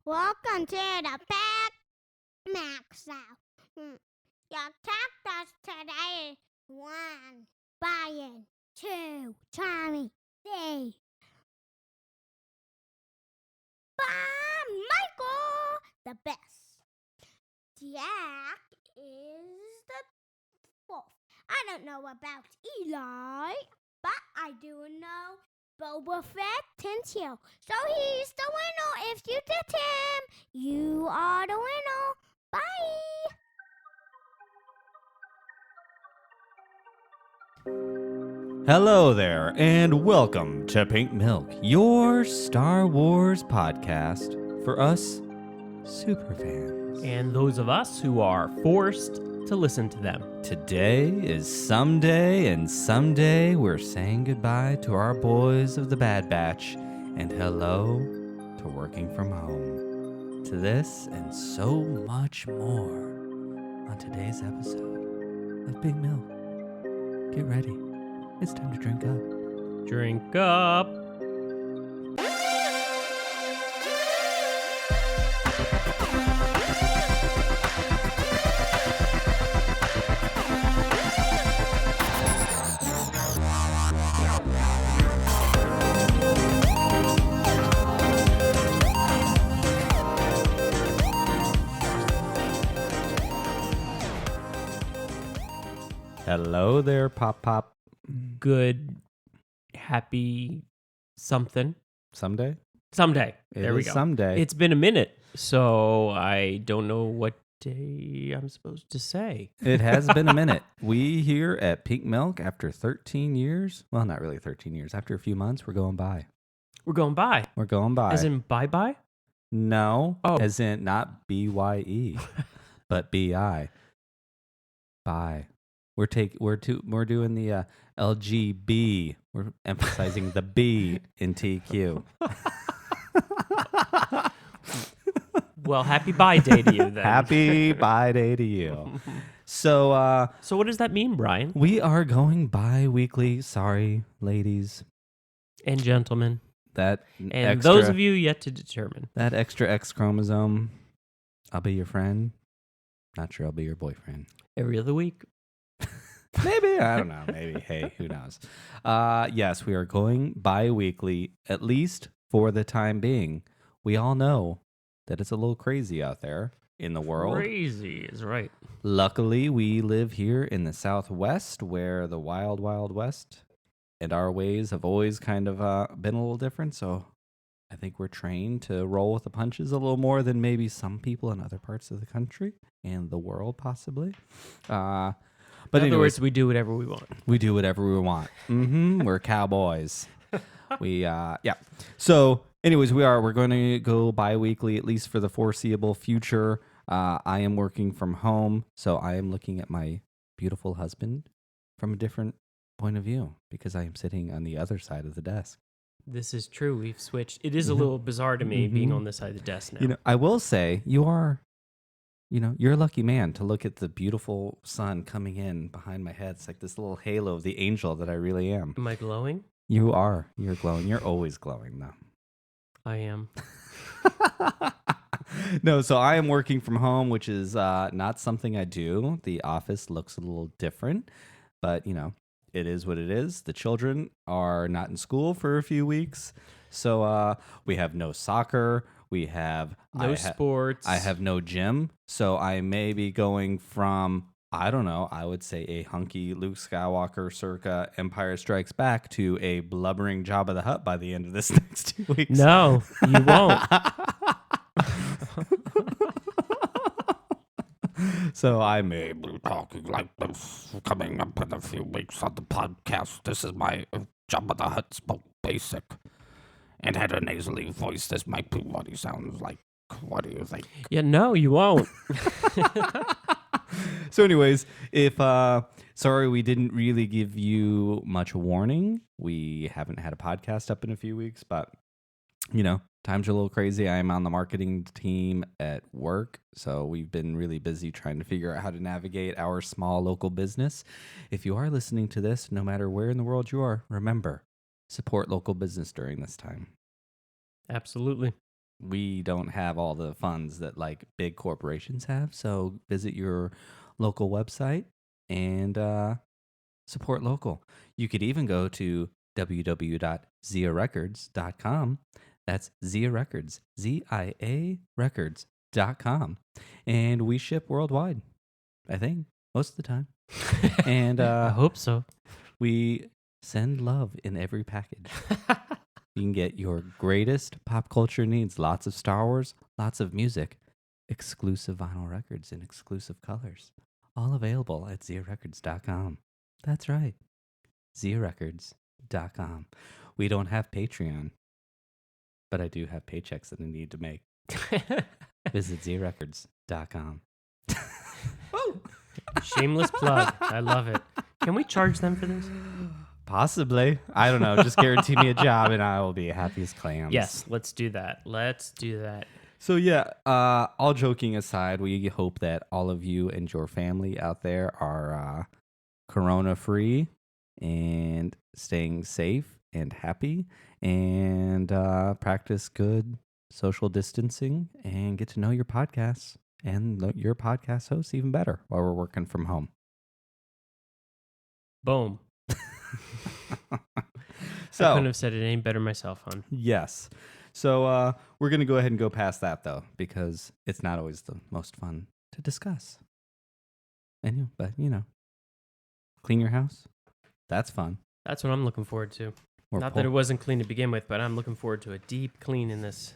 Welcome to the Big Mac Show. Your characters today is 1, Brian, 2, Tommy, 3, Michael, the best. Jack is the 4th. I don't know about Eli, but I do know Boba Fett tints you. So he's the winner. If you did him, you are the winner. Bye. Hello there, and welcome to Pink Milk, your Star Wars podcast for us superfans. And those of us who are forced to listen to them. Today is someday, and someday we're saying goodbye to our boys of the Bad Batch, and hello to working from home. To this and so much more on today's episode of Pink Milk. Get ready. It's time to drink up. Drink up. Hello there, Pop. Good, happy something. Someday? Someday. There we go. Someday. It's been a minute, so I don't know what day I'm supposed to say. It has been a minute. We here at Pink Milk, after 13 years, well, not really 13 years, after a few months, we're going by. We're going by. We're going by. As in bye-bye? No, Oh. as in not B-Y-E, but B-I. Bye. We're doing the LGB. We're emphasizing the B in TQ. Well, happy bye day to you then. Happy bye day to you. So what does that mean, Brian? we are going bi-weekly. Sorry, ladies. And gentlemen. That And extra, those of you yet to determine. that extra X chromosome, I'll be your friend. Not sure I'll be your boyfriend. Every other week. Maybe. I don't know. Maybe. Hey, who knows? Yes, we are going bi-weekly, at least for the time being. We all know that it's a little crazy out there in the world. Crazy is right. Luckily, we live here in the Southwest, where the wild, wild West and our ways have always kind of been a little different. So I think we're trained to roll with the punches a little more than maybe some people in other parts of the country and the world, possibly. But in other anyways, words, we do whatever we want. we do whatever we want. We're cowboys. Yeah. So, anyways, we're going to go bi-weekly, at least for the foreseeable future. I am working from home, so I am looking at my beautiful husband from a different point of view because I am sitting on the other side of the desk. This is true. We've switched. It is a little bizarre to me being on this side of the desk now. I will say you're a lucky man to look at the beautiful sun coming in behind my head. It's like this little halo of the angel that I really am. Am I glowing? You are. You're glowing. You're always glowing, though. I am. No, so I am working from home, which is not something I do. The office looks a little different, but, it is what it is. The children are not in school for a few weeks, so we have no soccer. We have No sports. I have no gym, so I may be going from, I don't know, I would say a hunky Luke Skywalker circa Empire Strikes Back to a blubbering Jabba the Hutt by the end of this next 2 weeks. No, you won't. So I may be talking like this coming up in a few weeks on the podcast. This is my Jabba the Hutt spoke basic and had a nasally voice. This might be what he sounds like. What do you think? Yeah, no, you won't. So anyways, sorry we didn't really give you much warning. We haven't had a podcast up in a few weeks, but times are a little crazy. I am on the marketing team at work, so we've been really busy trying to figure out how to navigate our small local business. If you are listening to this, no matter where in the world you are, remember, support local business during this time. Absolutely. we don't have all the funds that like big corporations have. So visit your local website and support local. You could even go to www.ziarecords.com. That's Zia Records, ZIA Records.com. And we ship worldwide, I think, most of the time. And I hope so. we send love in every package. You can get your greatest pop culture needs, lots of Star Wars, lots of music, exclusive vinyl records in exclusive colors, all available at ziarecords.com. That's right, ziarecords.com. We don't have Patreon, but I do have paychecks that I need to make. Visit ziarecords.com. Shameless plug. I love it. Can we charge them for this? Possibly. I don't know. Just guarantee me a job and I will be happy as clams. Yes, let's do that. So yeah, all joking aside, we hope that all of you and your family out there are corona-free and staying safe and happy and practice good social distancing and get to know your podcasts and your podcast hosts even better while we're working from home. Boom. So, I couldn't have said it any better myself, hon. Yes. So we're going to go ahead and go past that, though, because it's not always the most fun to discuss. But, clean your house. That's fun. That's what I'm looking forward to. Or Not that it wasn't clean to begin with, but I'm looking forward to a deep clean in this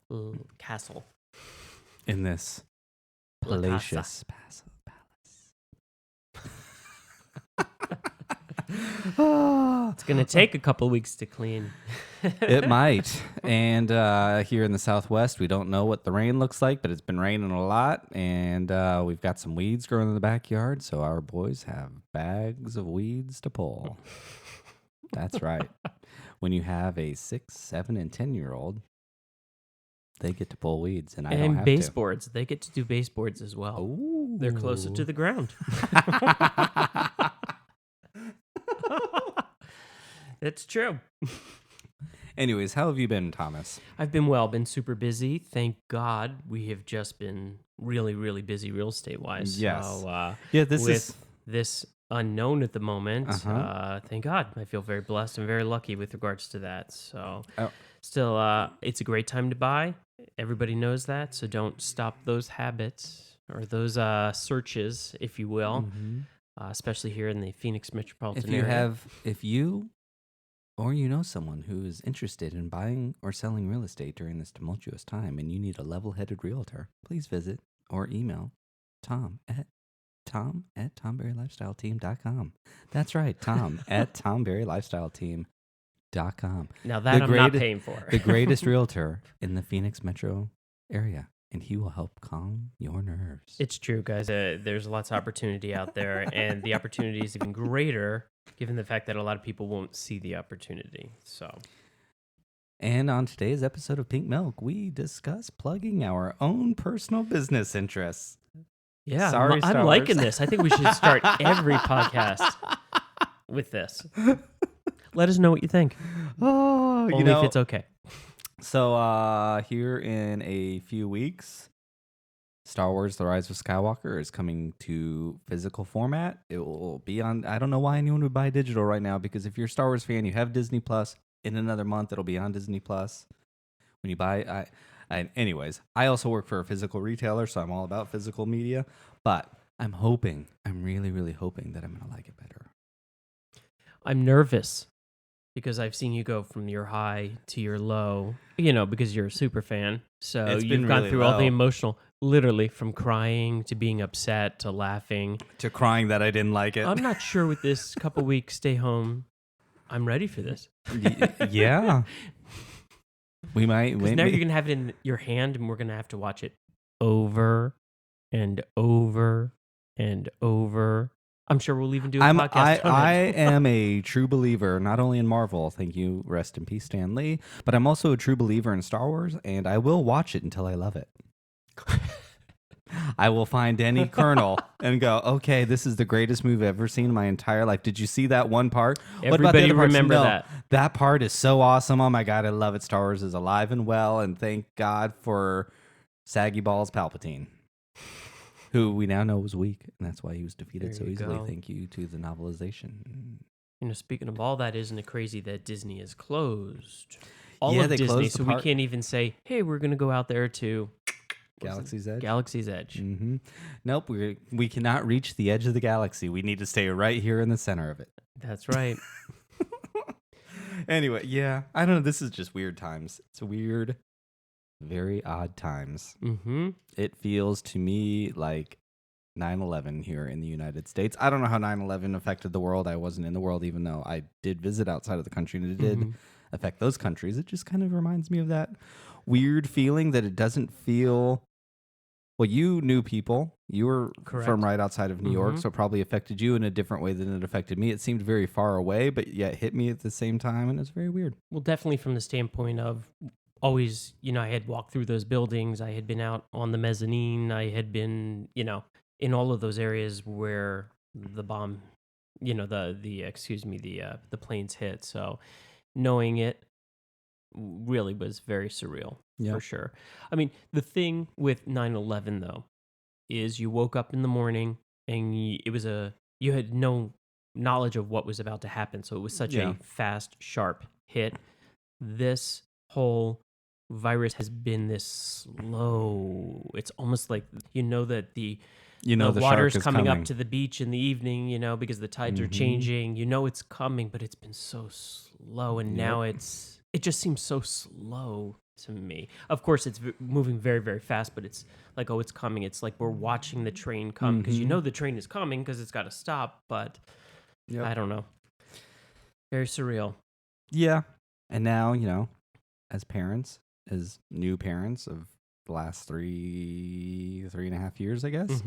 little castle. in this La casa. palatial palace. It's going to take a couple weeks to clean. It might. And here in the Southwest, we don't know what the rain looks like, but it's been raining a lot. And we've got some weeds growing in the backyard. So our boys have bags of weeds to pull. That's right. When you have a 6, 7, and 10-year-old, they get to pull weeds. And I don't have baseboards. They get to do baseboards as well. Ooh. They're closer to the ground. It's true. Anyways, how have you been, Thomas? I've been well, been super busy. Thank God we have just been really, really busy real estate wise. Yes. So, This with is this unknown at the moment, Uh-huh. thank God. I feel very blessed and very lucky with regards to that. So, Oh. still, it's a great time to buy. Everybody knows that. So don't stop those habits or those searches, if you will, Mhm. Especially here in the Phoenix metropolitan If you area. if you or you know someone who is interested in buying or selling real estate during this tumultuous time and you need a level-headed realtor, please visit or email Tom at tomberrylifestyleteam.com. That's right, Tom at tomberrylifestyleteam.com. Now that I'm not paying for. The greatest realtor in the Phoenix metro area, and he will help calm your nerves. It's true, guys. There's lots of opportunity out there, and the opportunity is even greater given the fact that a lot of people won't see the opportunity. So, And on today's episode of Pink Milk, we discuss plugging our own personal business interests. yeah, Sorry, Star I'm liking Wars. this. I think we should start every podcast with this. Let us know what you think. Oh, Only if it's okay. So here in a few weeks, Star Wars The Rise of Skywalker is coming to physical format. It will be on, I don't know why anyone would buy digital right now, because if you're a Star Wars fan, you have Disney Plus. In another month, it'll be on Disney Plus. When you buy, anyways, I also work for a physical retailer, so I'm all about physical media. But I'm really, really hoping that I'm going to like it better. I'm nervous because I've seen you go from your high to your low, because you're a super fan. So It's you've been gone really through all the low. emotional, literally from crying to being upset to laughing. To crying that I didn't like it. I'm not sure with this couple weeks stay home, I'm ready for this. Yeah. We might. Because now you're going to have it in your hand and we're going to have to watch it over and over and over. I'm sure we'll even do a podcast on I it. am a true believer, not only in Marvel, thank you, rest in peace, Stan Lee, but I'm also a true believer in Star Wars, and I will watch it until I love it. I will find any kernel and go, okay, this is the greatest movie I've ever seen in my entire life. Did you see that one part? What about the Everybody other parts? remember No, that. That part is so awesome. Oh my God, I love it. Star Wars is alive and well. And thank God for Saggy Balls Palpatine, who we now know was weak. And that's why he was defeated There so you easily. go. Thank you to the novelization. Speaking of all that, isn't it crazy that Disney is closed? All Yeah, of they Disney, closed the so we park. can't even say, hey, we're going to go out there to Galaxy's Edge. Galaxy's Edge. Mm-hmm. Nope, we cannot reach the edge of the galaxy. We need to stay right here in the center of it. That's right. Anyway, yeah, I don't know. This is just weird times. It's weird, very odd times. Mm-hmm. It feels to me like 9/11 here in the United States. I don't know how 9/11 affected the world. I wasn't in the world, even though I did visit outside of the country, and it did affect those countries. It just kind of reminds me of that weird feeling that it doesn't feel. Well, you knew people. You were Correct. from right outside of New York, so it probably affected you in a different way than it affected me. It seemed very far away, but yet hit me at the same time, and it was very weird. Well, definitely from the standpoint of always, I had walked through those buildings. I had been out on the mezzanine. I had been, in all of those areas where the bomb, the planes hit. So knowing it really was very surreal, for sure. I mean, the thing with 9/11 though is you woke up in the morning and you had no knowledge of what was about to happen, so it was such a fast, sharp hit. This whole virus has been this slow. It's almost like that the water's coming up to the beach in the evening, because the tides are changing. It's coming, but it's been so slow, and now it just seems so slow to me. Of course, it's moving very, very fast, but it's like, it's coming. It's like we're watching the train come because the train is coming because it's got to stop, but I don't know. Very surreal. Yeah. And now, as parents, as new parents of the last 3.5 years, I guess,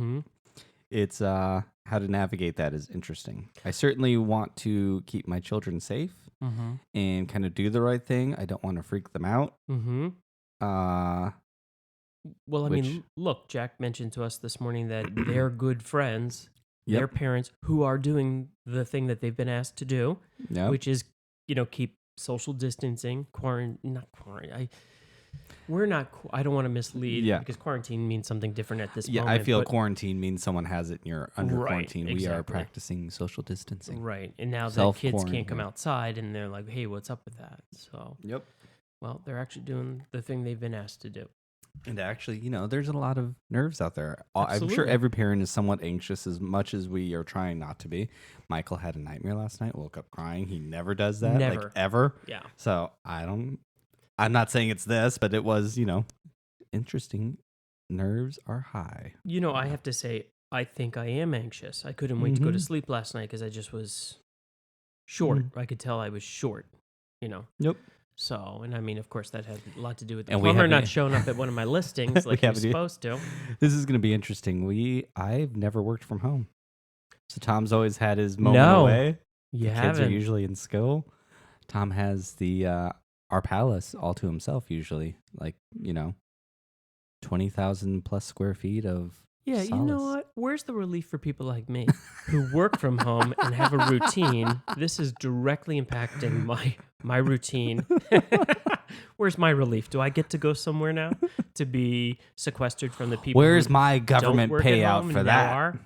it's how to navigate that is interesting. I certainly want to keep my children safe and kind of do the right thing. I don't want to freak them out. Well, I mean, look, Jack mentioned to us this morning that they're good friends, their parents, who are doing the thing that they've been asked to do, which is, keep social distancing, I don't want to mislead because quarantine means something different at this moment. Yeah, I feel quarantine means someone has it and you're under quarantine. Exactly. We are practicing social distancing. Right. And now the kids can't come outside and they're like, hey, what's up with that? So, well, they're actually doing the thing they've been asked to do. And actually, there's a lot of nerves out there. Absolutely. I'm sure every parent is somewhat anxious as much as we are trying not to be. Michael had a nightmare last night, woke up crying. He never does that. Never. Like, ever. Yeah. So I'm not saying it's this, but it was, interesting. Nerves are high. I have to say, I think I am anxious. I couldn't wait to go to sleep last night because I just was short. I could tell I was short, Yep. So, and I mean, of course, that had a lot to do with the plumber not showing up at one of my listings like he was supposed to. This is going to be interesting. I've never worked from home. So Tom's always had his moment away. You the haven't. Kids are usually in school. Tom has our palace all to himself usually. Like, 20,000 plus square feet of Yeah, solace. you know what? Where's the relief for people like me who work from home and have a routine? This is directly impacting my routine. Where's my relief? Do I get to go somewhere now to be sequestered from the people? Where's my government payout for that? Are?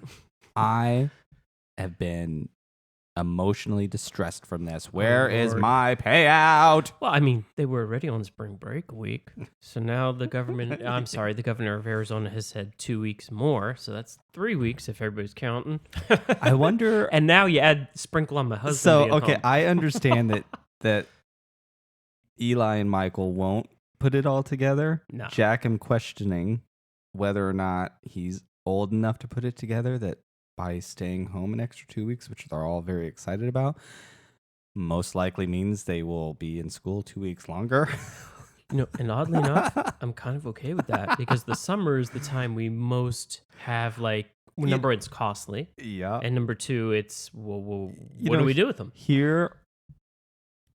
I have been emotionally distressed from this. Where is my payout? Well, I mean, they were already on spring break week. So now the governor of Arizona has said 2 weeks more. So that's 3 weeks if everybody's counting. I wonder. And now you add sprinkle on my husband. So, okay, home. I understand that Eli and Michael won't put it all together. No. Jack, I'm questioning whether or not he's old enough to put it together that by staying home an extra 2 weeks, which they're all very excited about, most likely means they will be in school 2 weeks longer. And oddly enough, I'm kind of okay with that because the summer is the time we most have, number one, it's costly. Yeah. And number two, it's, what do we do with them? Here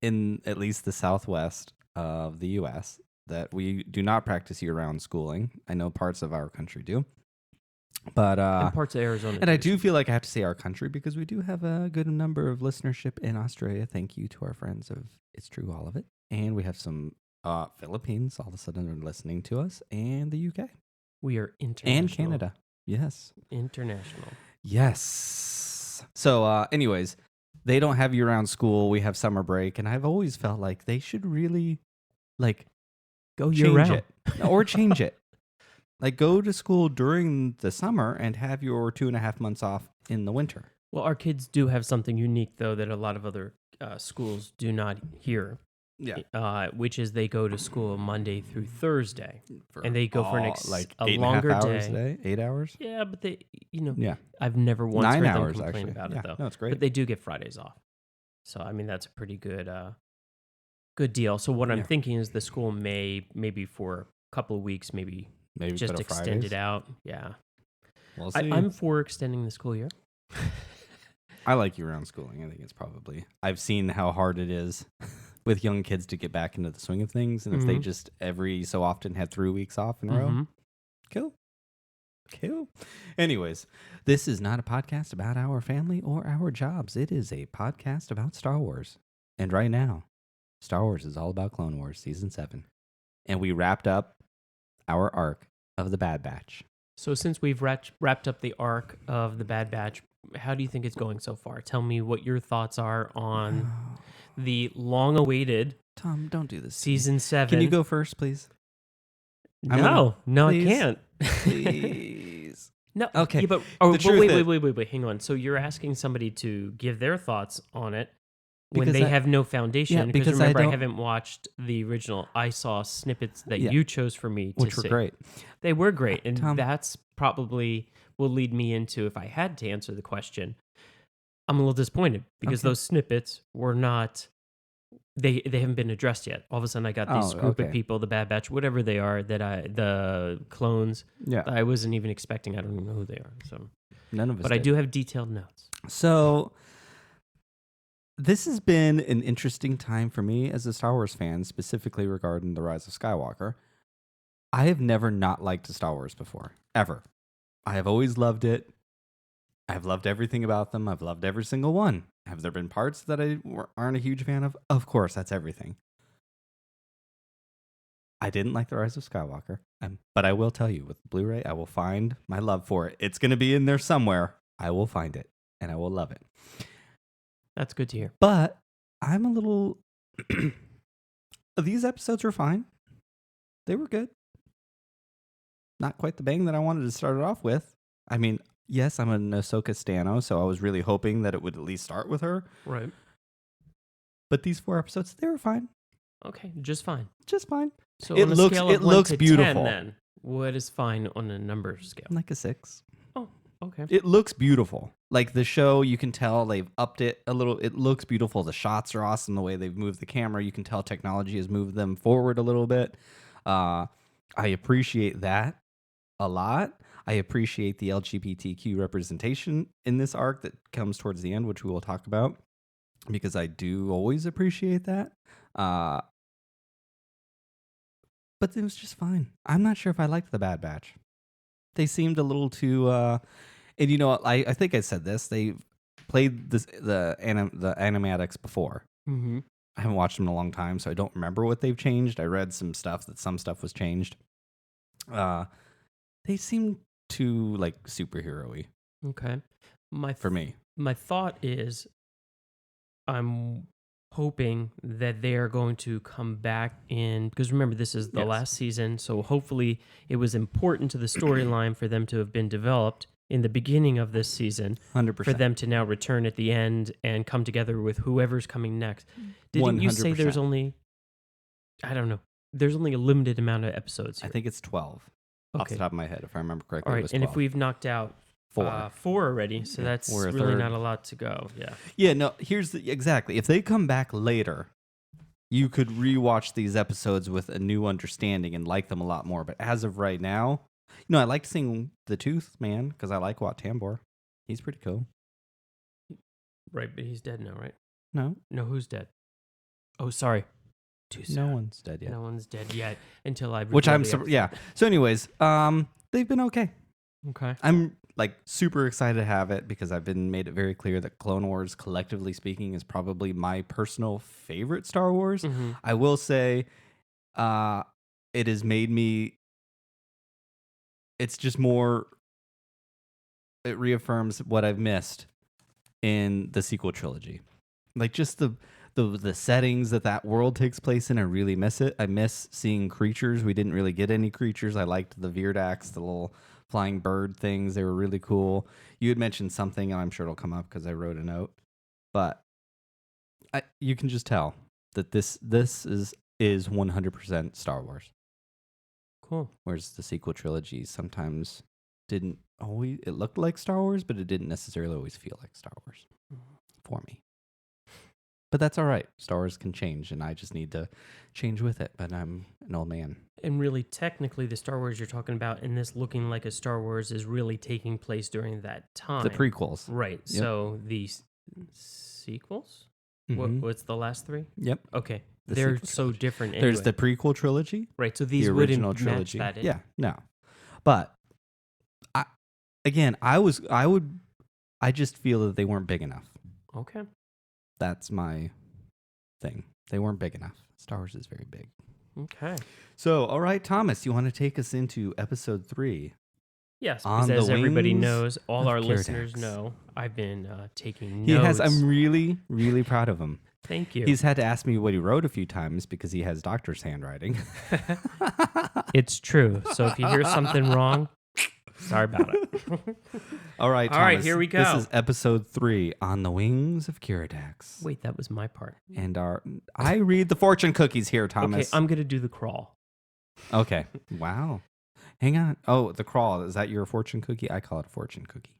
in at least the Southwest of the U.S., that we do not practice year-round schooling. I know parts of our country do. But and parts of Arizona. and I too. do feel like I have to say our country because we do have a good number of listenership in Australia. Thank you to our friends of It's True All of It. And we have some Philippines all of a sudden are listening to us, and the UK. We are international. And Canada. Yes. International. Yes. So anyways, they don't have year-round school. We have summer break. And I've always felt like they should really like Go change year-round. it. Or change it. Like go to school during the summer and have your 2.5 months off in the winter. Well, our kids do have something unique, though, that a lot of other schools do not hear. Yeah. Which is they go to school Monday through Thursday, and they go for like a 8.5 longer hours day. a day, 8 hours. Yeah, but they, Yeah, I've never once 9 heard hours them complain actually. about Yeah, it though. no, it's great. But they do get Fridays off, so I mean that's a pretty good, good deal. So what I'm Yeah. thinking is the school may maybe for a couple of weeks, maybe just put a extend Fridays. it out. Yeah, We'll see. I'm for extending the school year. I like year-round schooling. I think it's probably. I've seen how hard it is with young kids to get back into the swing of things, and if they just every so often had 3 weeks off in a row, cool. Anyways, this is not a podcast about our family or our jobs. It is a podcast about Star Wars, and right now, Star Wars is all about Clone Wars Season 7, and we wrapped up our arc of the Bad Batch. So since we've wrapped up the arc of the Bad Batch, how do you think it's going so far? Tell me what your thoughts are on the long-awaited Tom, don't do this. Season 7. Can you go first, please? No, please. I can't. Please. No. Okay. Yeah, but wait. Hang on. So you're asking somebody to give their thoughts on it when Because they I- have no foundation. Yeah, because because I remember, I don't- haven't watched the original. I saw snippets that Yeah. you chose for me to Which were see. great. They were great, and Tom- that's probably will lead me into, if I had to answer the question, I'm a little disappointed because Okay. those snippets were not. They haven't been addressed yet. All of a sudden, I got this group of okay. people, the Bad Batch, whatever they are, the clones. Yeah. I wasn't even expecting. I don't even know who they are. So, None of us but I did. do have detailed notes. So this has been an interesting time for me as a Star Wars fan, specifically regarding The Rise of Skywalker. I have never not liked a Star Wars before, ever. I have always loved it. I've loved everything about them. I've loved every single one. Have there been parts that I aren't a huge fan of? Of course, that's everything. I didn't like The Rise of Skywalker, but I will tell you, with Blu-ray, I will find my love for it. It's going to be in there somewhere. I will find it, and I will love it. That's good to hear. But I'm a little... These episodes were fine. They were good. Not quite the bang that I wanted to start it off with. I mean, yes, I'm an Ahsoka Stano, so I was really hoping that it would at least start with her. Right. But these 4 episodes, they were fine. Okay, just fine. Just fine. So It on a looks- scale it of 1 looks to beautiful. 10, then what is fine on a number scale? Like a 6. Oh, okay. It looks beautiful. Like the show, you can tell they've upped it a little. It looks beautiful. The shots are awesome. The way they've moved the camera, you can tell technology has moved them forward a little bit. I appreciate that a lot. I appreciate the LGBTQ representation in this arc that comes towards the end, which we will talk about, because I do always appreciate that. But it was just fine. I'm not sure if I liked the Bad Batch. They seemed a little too... and you know, I think I said this. They played the animatics before. Mm-hmm. I haven't watched them in a long time, so I don't remember what they've changed. I read some stuff that some stuff was changed. They seem too like superhero-y Okay. for me. My thought is I'm hoping that they are going to come back in, because remember, this is the Yes. last season, so hopefully it was important to the storyline for them to have been developed in the beginning of this season 100%. for them to now return at the end and come together with whoever's coming next. Didn't you say there's 100%. only, I don't know, there's only a limited amount of episodes here? I think it's 12 off Okay. the top of my head, if I remember correctly. All It right, was and 12. if we've knocked out 4. 4 already, so Yeah, that's we're a really third. not a lot to go. Yeah. Yeah, no, exactly. If they come back later, you could rewatch these episodes with a new understanding and like them a lot more. But as of right now, you know, I like seeing the Tooth Man because I like Wat Tambor. He's pretty cool. Right, but he's dead now, right? No, No, who's dead? Oh, sorry. Too soon. no one's dead yet. No one's dead yet until I. Which I'm record the yeah. So, anyways, they've been okay. Okay. I'm like super excited to have it because I've been made it very clear that Clone Wars, collectively speaking, is probably my personal favorite Star Wars. Mm-hmm. I will say, it has made me. It's just more. It reaffirms what I've missed in the sequel trilogy, like just the settings that world takes place in. I really miss it. I miss seeing creatures. We didn't really get any creatures. I liked the Veerdax, the little flying bird things. They were really cool. You had mentioned something, and I'm sure it'll come up because I wrote a note. But you can just tell that this is 100% Star Wars. Cool. Whereas the sequel trilogy sometimes didn't always. It looked like Star Wars, but it didn't necessarily always feel like Star Wars for me. But that's all right. Star Wars can change, and I just need to change with it. But I'm an old man. And really, technically, the Star Wars you're talking about in this looking like a Star Wars is really taking place during that time. The prequels. Right. Yep. So the sequels? Mm-hmm. What's the last three? Yep. Okay. The They're sequel so trilogy. different anyway. There's the prequel trilogy. Right. So these the wouldn't original match trilogy. that. Yeah. No. But I just feel that they weren't big enough. Okay. That's my thing. They weren't big enough. Star Wars is very big. Okay. So, all right, Thomas, you want to take us into episode 3? Yes, On because as the everybody wings knows, all of our Qi'ra listeners Dax. know, I've been taking He notes. has. I'm really, really proud of him. Thank you. He's had to ask me what he wrote a few times because he has doctor's handwriting. It's true. So if you hear something wrong, sorry about it. All right, Thomas. All right, here we go. This is episode 3, On the Wings of Qi'ra Dax. Wait, that was my part. And I read the fortune cookies here, Thomas. Okay, I'm going to do the crawl. Okay. Wow. Hang on. Oh, the crawl. Is that your fortune cookie? I call it a fortune cookie.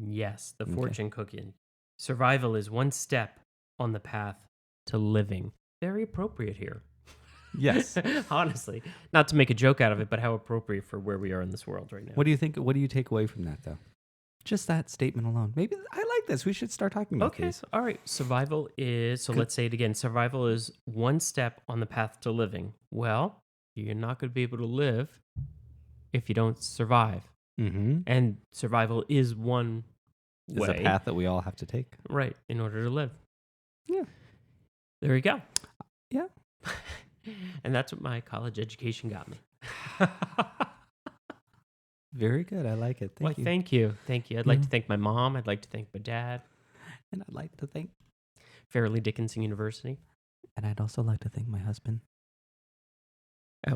Yes, the Okay. fortune cookie. Survival is one step on the path to living. Very appropriate here. Yes. Honestly. Not to make a joke out of it, but how appropriate for where we are in this world right now. What do you think? What do you take away from that, though? Just that statement alone. Maybe I like this. We should start talking about Okay. these. All right. Survival is, so let's say it again. Survival is one step on the path to living. Well, you're not going to be able to live if you don't survive. Mm-hmm. And survival is one It's way. a path that we all have to take. Right. In order to live. Yeah. There you go. Yeah. And that's what my college education got me. Very good. I like it. Thank you. Thank you. Thank you. I'd like Yeah. to thank my mom. I'd like to thank my dad. And I'd like to thank. Fairleigh Dickinson University. And I'd also like to thank my husband.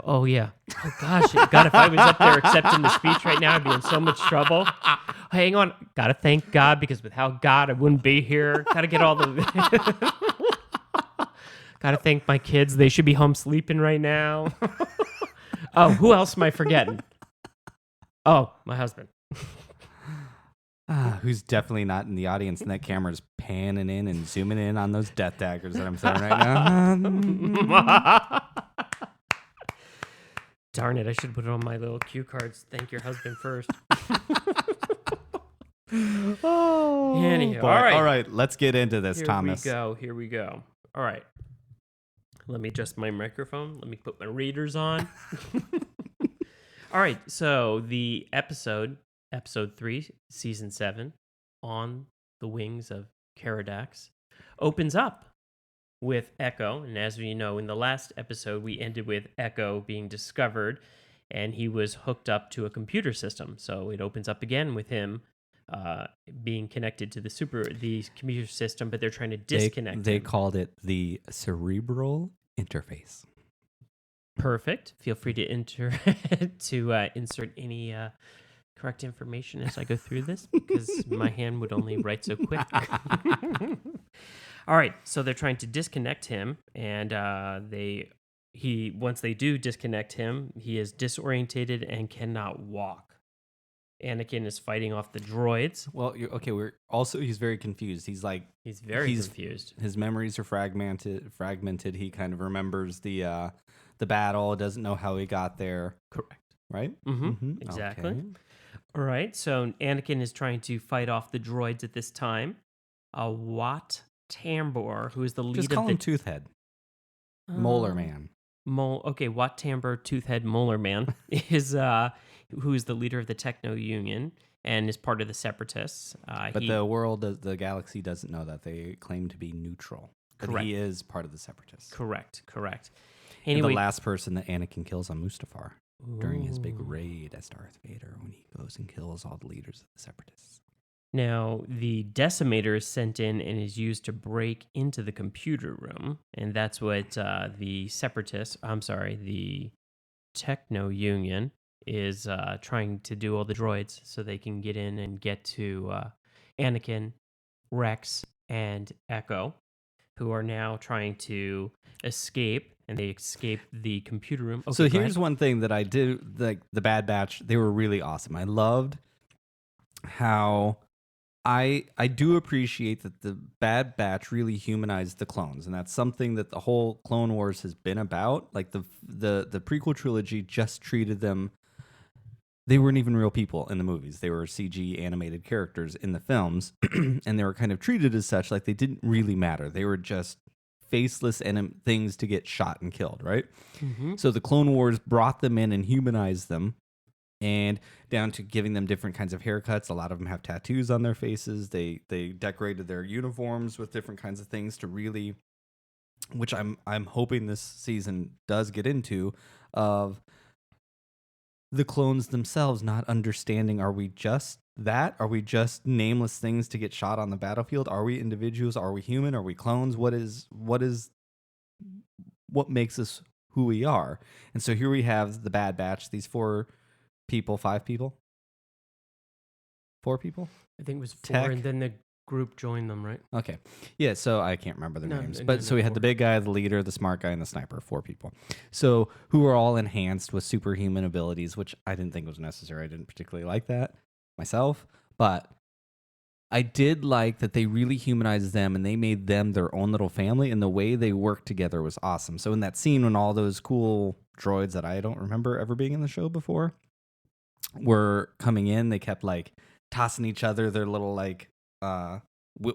Oh yeah. Oh gosh. God, if I was up there accepting the speech right now, I'd be in so much trouble. Hang on. Gotta thank God because without God, I wouldn't be here. Gotta get all the. Gotta thank my kids. They should be home sleeping right now. Oh, who else am I forgetting? Oh, my husband. Who's definitely not in the audience, and that camera's panning in and zooming in on those death daggers that I'm throwing right now. Darn it, I should put it on my little cue cards. Thank your husband first. Oh, Anyhow, boy. All right, let's get into this, Thomas. Here we go. All right. Let me adjust my microphone. Let me put my readers on. All right, so the episode 3, season 7, On the Wings of Qi'ra Dax, opens up with Echo. And as we know, in the last episode, we ended with Echo being discovered, and he was hooked up to a computer system. So it opens up again with him being connected to the computer system, but they're trying to disconnect They him. called it the cerebral interface. Perfect. Feel free to insert any correct information as I go through this, because my hand would only write so quick. All right, so they're trying to disconnect him, and once they do disconnect him, he is disorientated and cannot walk. Anakin is fighting off the droids. Well, he's very confused. He's very confused. His memories are fragmented. He kind of remembers the battle, doesn't know how he got there. Correct. Right? Mm-hmm. Exactly. Okay. All right, so Anakin is trying to fight off the droids at this time. Wat Tambor, who is the lead Just of call the him Toothhead. Molar Man. Wat Tambor, Toothhead Molar Man is who's the leader of the Techno Union and is part of the Separatists. But the galaxy doesn't know that. They claim to be neutral. But Correct. he is part of the Separatists. Correct. Anyway, Anyway, the last person that Anakin kills on Mustafar during his big raid as Darth Vader, when he goes and kills all the leaders of the Separatists. Now, the Decimator is sent in and is used to break into the computer room. And that's what the Techno Union is trying to do, all the droids, so they can get in and get to Anakin, Rex, and Echo, who are now trying to escape. And they escape the computer room. Okay, so here's one thing that I did, like the Bad Batch, they were really awesome. I loved how... I do appreciate that the Bad Batch really humanized the clones, and that's something that the whole Clone Wars has been about. Like the prequel trilogy just treated them. They weren't even real people in the movies. They were CG animated characters in the films, and they were kind of treated as such. Like they didn't really matter. They were just faceless things to get shot and killed, right? Mm-hmm. So the Clone Wars brought them in and humanized them. And down to giving them different kinds of haircuts. A lot of them have tattoos on their faces. They decorated their uniforms with different kinds of things to really, which I'm hoping this season does get into, of the clones themselves not understanding, are we just that? Are we just nameless things to get shot on the battlefield? Are we individuals? Are we human? Are we clones? What makes us who we are? And so here we have the Bad Batch, these 4 people, 5 people, 4 people. I think it was 4, Tech. and then the group joined them, right? Okay, yeah. So I can't remember their No, names, no, but no, so we had 4. the big guy, the leader, the smart guy, and the sniper. 4 people. So who are all enhanced with superhuman abilities, which I didn't think was necessary. I didn't particularly like that myself, but I did like that they really humanized them and they made them their own little family, and the way they worked together was awesome. So in that scene when all those cool droids that I don't remember ever being in the show before were coming in, they kept like tossing each other their little like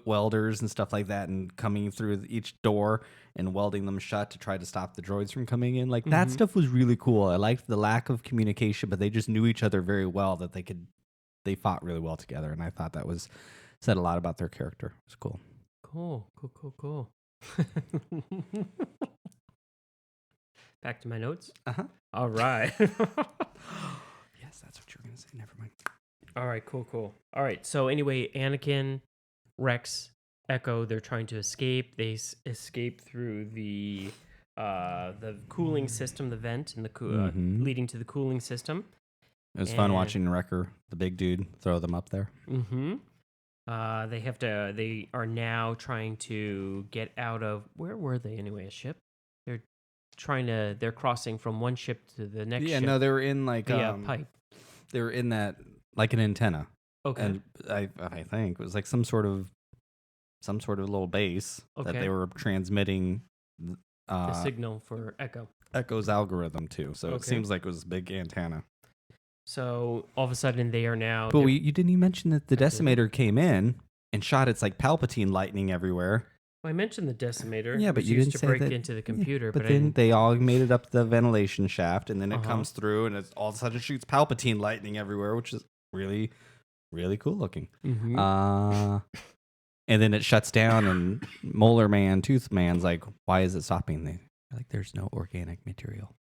welders and stuff like that, and coming through each door and welding them shut to try to stop the droids from coming in. Like that stuff was really cool. I liked the lack of communication, but they just knew each other very well, that they fought really well together, and I thought that said a lot about their character. It was cool. Cool. Back to my notes. All right. Yes, that's what you were gonna say. Never mind. All right, cool. All right, so anyway, Anakin, Rex, Echo, they're trying to escape. They escape through the cooling system, the vent, and the leading to the cooling system. It was fun watching Wrecker, the big dude, throw them up there. They are now trying to get out of, where were they anyway? A ship? They're crossing from one ship to the next ship. Yeah, no, they were in like pipe. They were in that like an antenna. Okay. And I think it was like some sort of little base that they were transmitting the signal for Echo. Echo's algorithm to. So it seems like it was a big antenna. So all of a sudden they are now. But you didn't even mention that the Decimator came in and shot its like Palpatine lightning everywhere. Well, I mentioned the Decimator. Yeah, but you used didn't to say break that, into the computer. But then they all made it up the ventilation shaft, and then it Uh-huh. comes through, and it all of a sudden shoots Palpatine lightning everywhere, which is really, really cool looking. Mhm. And then it shuts down, and Molar Man, Tooth Man's like, "Why is it stopping?" They're like, "There's no organic material."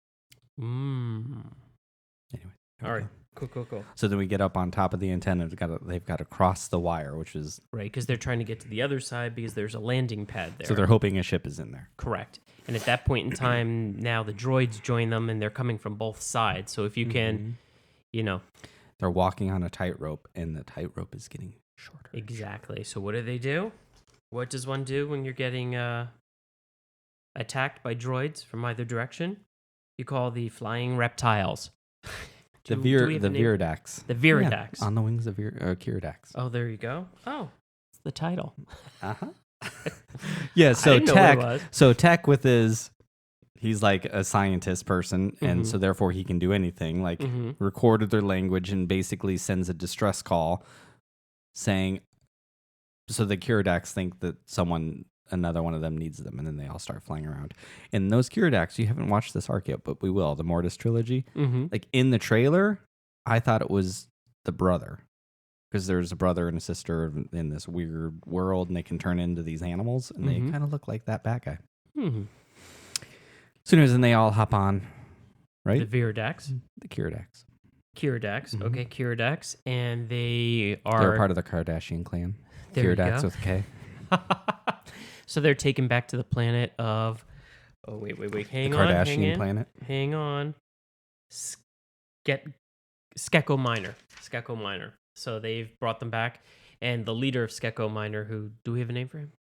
Anyway. All right. Cool. So then we get up on top of the antenna. They've got to cross the wire, which is Right, because they're trying to get to the other side because there's a landing pad there. so they're hoping a ship is in there. Correct. And at that point in time, now the droids join them, and they're coming from both sides. So if you can, They're walking on a tightrope, and the tightrope is getting shorter. Exactly. So what do? What does one do when you're getting attacked by droids from either direction? You call the flying reptiles. The Viridax. Viridax. The Viridax. Yeah, on the wings of Qi'ra. Oh, there you go. Oh, it's the title. Yeah, so I didn't know what it was. Tech with he's like a scientist person, and so therefore he can do anything. Like recorded their language and basically sends a distress call saying, so the Qi'ra think that another one of them needs them, and then they all start flying around. And those Qi'ra, you haven't watched this arc yet, but we will. The Mortis trilogy, like in the trailer, I thought it was the brother. Because there's a brother and a sister in this weird world, and they can turn into these animals, and they kind of look like that bad guy. Mm-hmm. So anyways, then they all hop on, right? The Viradax. The Qi'ra. Qi'ra. Okay, Qi'ra. And They're they're part of the Kardashian clan. There you Qi'ra go. with a K. So they're taken back to the planet of... Oh, wait. Hang the on. Kardashian planet. Hang on. Skeko Minor. So they've brought them back. And the leader of Skeko Minor, who... Do we have a name for him?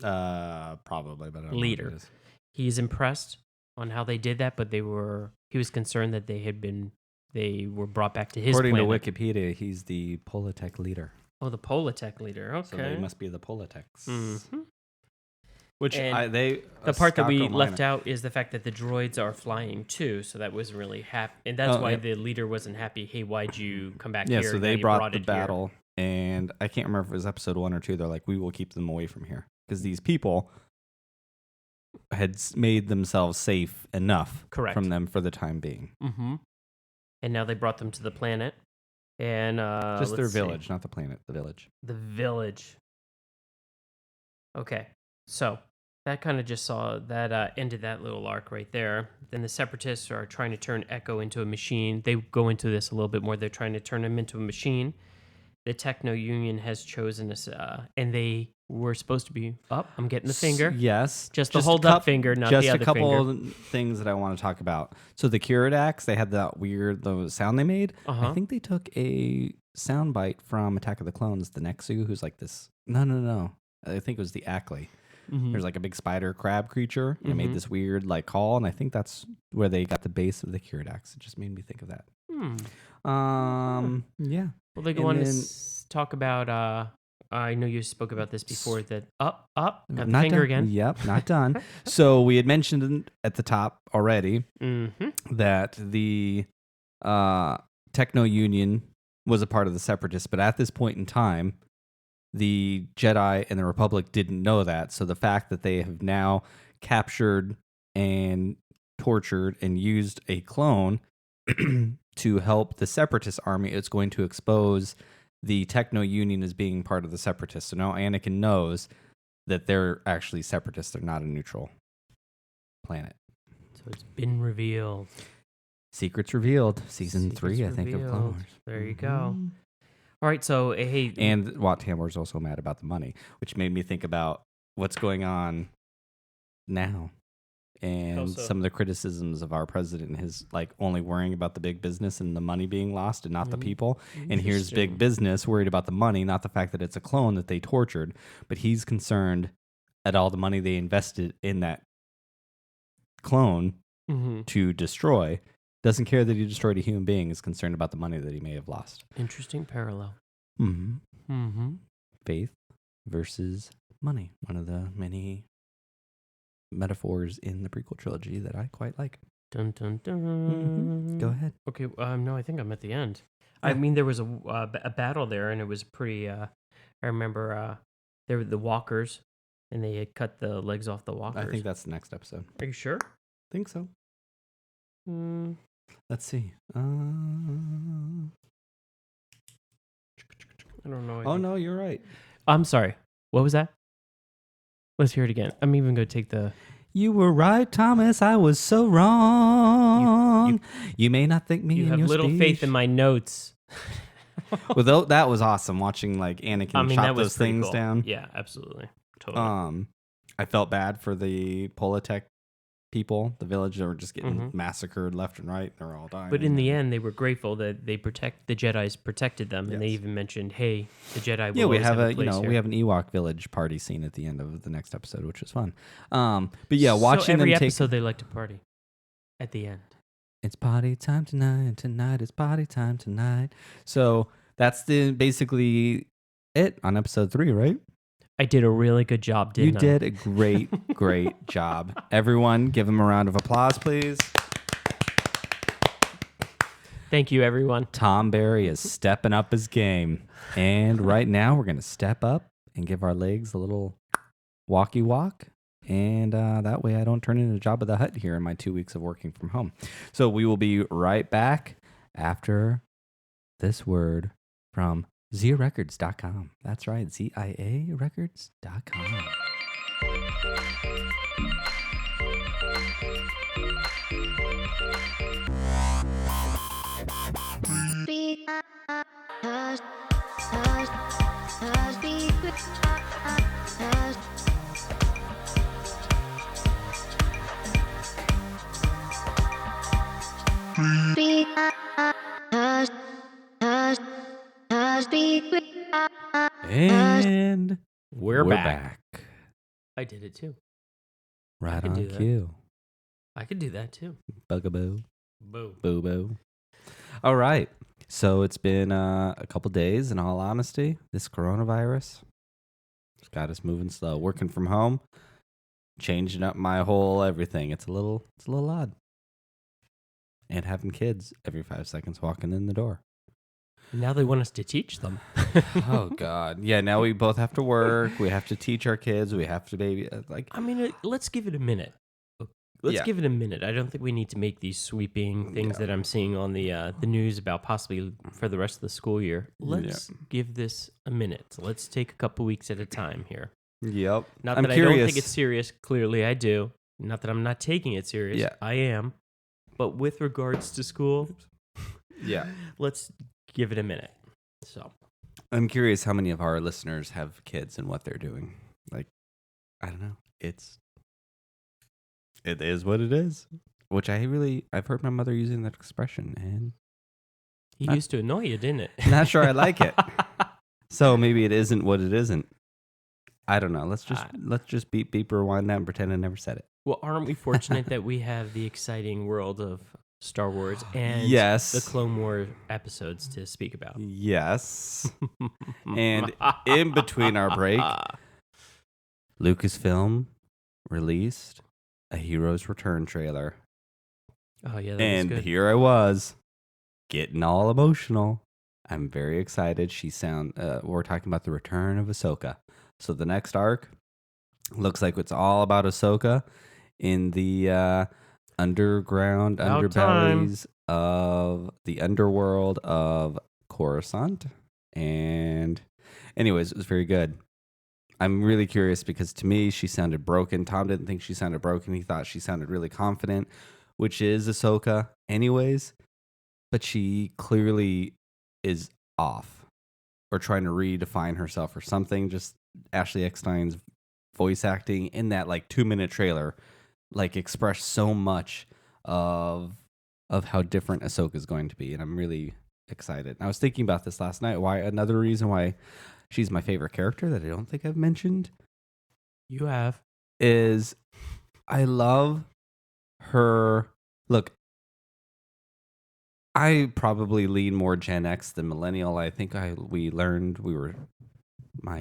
Probably, but I don't know Leader. what it is. He's impressed on how they did that, but he was concerned that they were brought back to his According planet. to Wikipedia, he's the Politech leader. Oh, the Politech leader. Okay. So they must be the Politechs. Mm-hmm. Which And the part that we left out is the fact that the droids are flying too, so that wasn't really happy, and that's why the leader wasn't happy. Hey, why'd you come back here? Yeah, so Now they you brought the it battle, and I can't remember if it was episode 1 or 2. They're like, we will keep them away from here because these people had made themselves safe enough from them for the time being. Mm-hmm. And now they brought them to the planet, and just their village, not the planet. The village. The village. Okay, so that kind of just ended that little arc right there. Then the Separatists are trying to turn Echo into a machine. They go into this a little bit more. They're trying to turn him into a machine. The Techno Union has chosen us, and they were supposed to be up. I'm getting the finger. Yes. Just the hold up finger, not the other finger. Just a couple things that I want to talk about. So the Qi'ra, they had that weird sound they made. I think they took a sound bite from Attack of the Clones, the Nexu, who's like this. No. I think it was the Ackley. Mm-hmm. There's like a big spider crab creature, and it made this weird call, and I think that's where they got the base of the Qi'ra. It just made me think of that. Yeah. Well, they go on to talk about. I know you spoke about this before. That got the finger again. Yep, not done. So we had mentioned at the top already that the Techno Union was a part of the Separatists, but at this point in time, the Jedi and the Republic didn't know that. So the fact that they have now captured and tortured and used a clone to help the Separatist army, it's going to expose the Techno Union as being part of the Separatists. So now Anakin knows that they're actually Separatists. They're not a neutral planet. So it's been revealed. Secrets revealed. Season 3, I think, of Clone Wars. There you go. All right, so hey, and Wat Tamor's also mad about the money, which made me think about what's going on now, and some of the criticisms of our president and his only worrying about the big business and the money being lost and not the people. And here's big business worried about the money, not the fact that it's a clone that they tortured, but he's concerned at all the money they invested in that clone to destroy. Doesn't care that he destroyed a human being, is concerned about the money that he may have lost. Interesting parallel. Faith versus money. One of the many metaphors in the prequel trilogy that I quite like. Dun, dun, dun. Go ahead. Okay, no, I think I'm at the end. Yeah. I mean, there was a battle there, and it was pretty... I remember there were the walkers, and they had cut the legs off the walkers. I think that's the next episode. Are you sure? I think so. Let's see. I don't know. Oh, no, you're right. I'm sorry. What was that? Let's hear it again. I'm even going to take the... You were right, Thomas. I was so wrong. You may not think me in your speech. You have little faith in my notes. Well, that was awesome, watching Anakin chop those things down. Yeah, absolutely. Totally. I felt bad for the Politech people, the village that were just getting massacred left and right. They're all dying. But in the end, they were grateful that the Jedi's protected them, and they even mentioned, "Hey, the Jedi will always have a place here." We have an Ewok village party scene at the end of the next episode, which was fun. But yeah, watching every them episode they like to party at the end. It's party time tonight. Tonight is party time tonight. So that's basically it on episode 3, right? I did a really good job, didn't I? You did a great job. Everyone, give him a round of applause, please. Thank you, everyone. Tom Barry is stepping up his game. And right now, we're going to step up and give our legs a little walkie walk. And that way I don't turn into Jabba the Hutt here in my 2 weeks of working from home. So we will be right back after this word from ZiaRecords.com. That's right, ZIARecords.com. And We're back. I did it too. Right can on do that. cue. I could do that too. Bugaboo. Boo. Boo boo. All right. So it's been a couple days, in all honesty. This coronavirus has got us moving slow. Working from home, changing up my whole everything. It's a little odd. And having kids every 5 seconds walking in the door. Now they want us to teach them. Oh God. Yeah, now we both have to work. We have to teach our kids. We have to baby I mean, let's give it a minute. Let's give it a minute. I don't think we need to make these sweeping things that I'm seeing on the news about possibly for the rest of the school year. Let's give this a minute. Let's take a couple weeks at a time here. Yep. Not that I don't think it's serious. Clearly, I do. Not that I'm not taking it serious. Yeah. I am. But with regards to school, let's give it a minute. So, I'm curious how many of our listeners have kids and what they're doing. Like, I don't know. It is what it is. Which I've heard my mother using that expression, and he used to annoy you, didn't it? Not sure I like it. So maybe it isn't what it isn't. I don't know. Let's just beep rewind that and pretend I never said it. Well, aren't we fortunate that we have the exciting world of Star Wars and the Clone Wars episodes to speak about? Yes. And in between our break, Lucasfilm released a Heroes Return trailer. Oh, yeah, that was good. Here I was, getting all emotional. I'm very excited. We're talking about the return of Ahsoka. So the next arc looks like it's all about Ahsoka in the underbellies of the underworld of Coruscant. And anyways, it was very good. I'm really curious because to me, she sounded broken. Tom didn't think she sounded broken. He thought she sounded really confident, which is Ahsoka anyways. But she clearly is off or trying to redefine herself or something. Just Ashley Eckstein's voice acting in that 2-minute trailer expressed so much of how different Ahsoka is going to be. And I'm really excited. I was thinking about this last night. Another reason why she's my favorite character that I don't think I've mentioned. You have. Is I love her. Look, I probably lean more Gen X than Millennial. I think my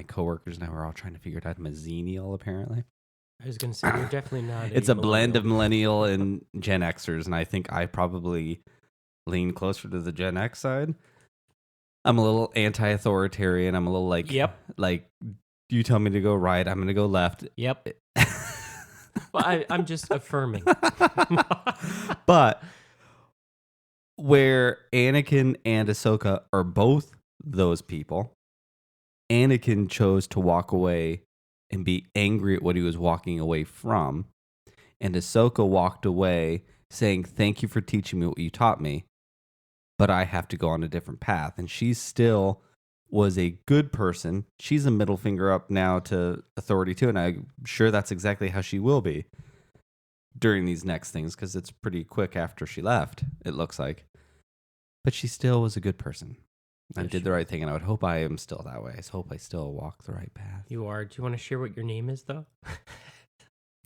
coworkers and I were all trying to figure it out. I'm a Xennial, apparently. I was going to say, you're definitely not. It's a blend of Millennial and Gen Xers, and I think I probably lean closer to the Gen X side. I'm a little anti-authoritarian. I'm a little you tell me to go right, I'm going to go left. Yep. Well, I'm just affirming. But where Anakin and Ahsoka are both those people, Anakin chose to walk away and be angry at what he was walking away from. And Ahsoka walked away saying, thank you for teaching me what you taught me, but I have to go on a different path. And she still was a good person. She's a middle finger up now to authority too. And I'm sure that's exactly how she will be during these next things, because it's pretty quick after she left, it looks like. But she still was a good person. I did the right thing, and I would hope I am still that way. I hope I still walk the right path. You are. Do you want to share what your name is, though?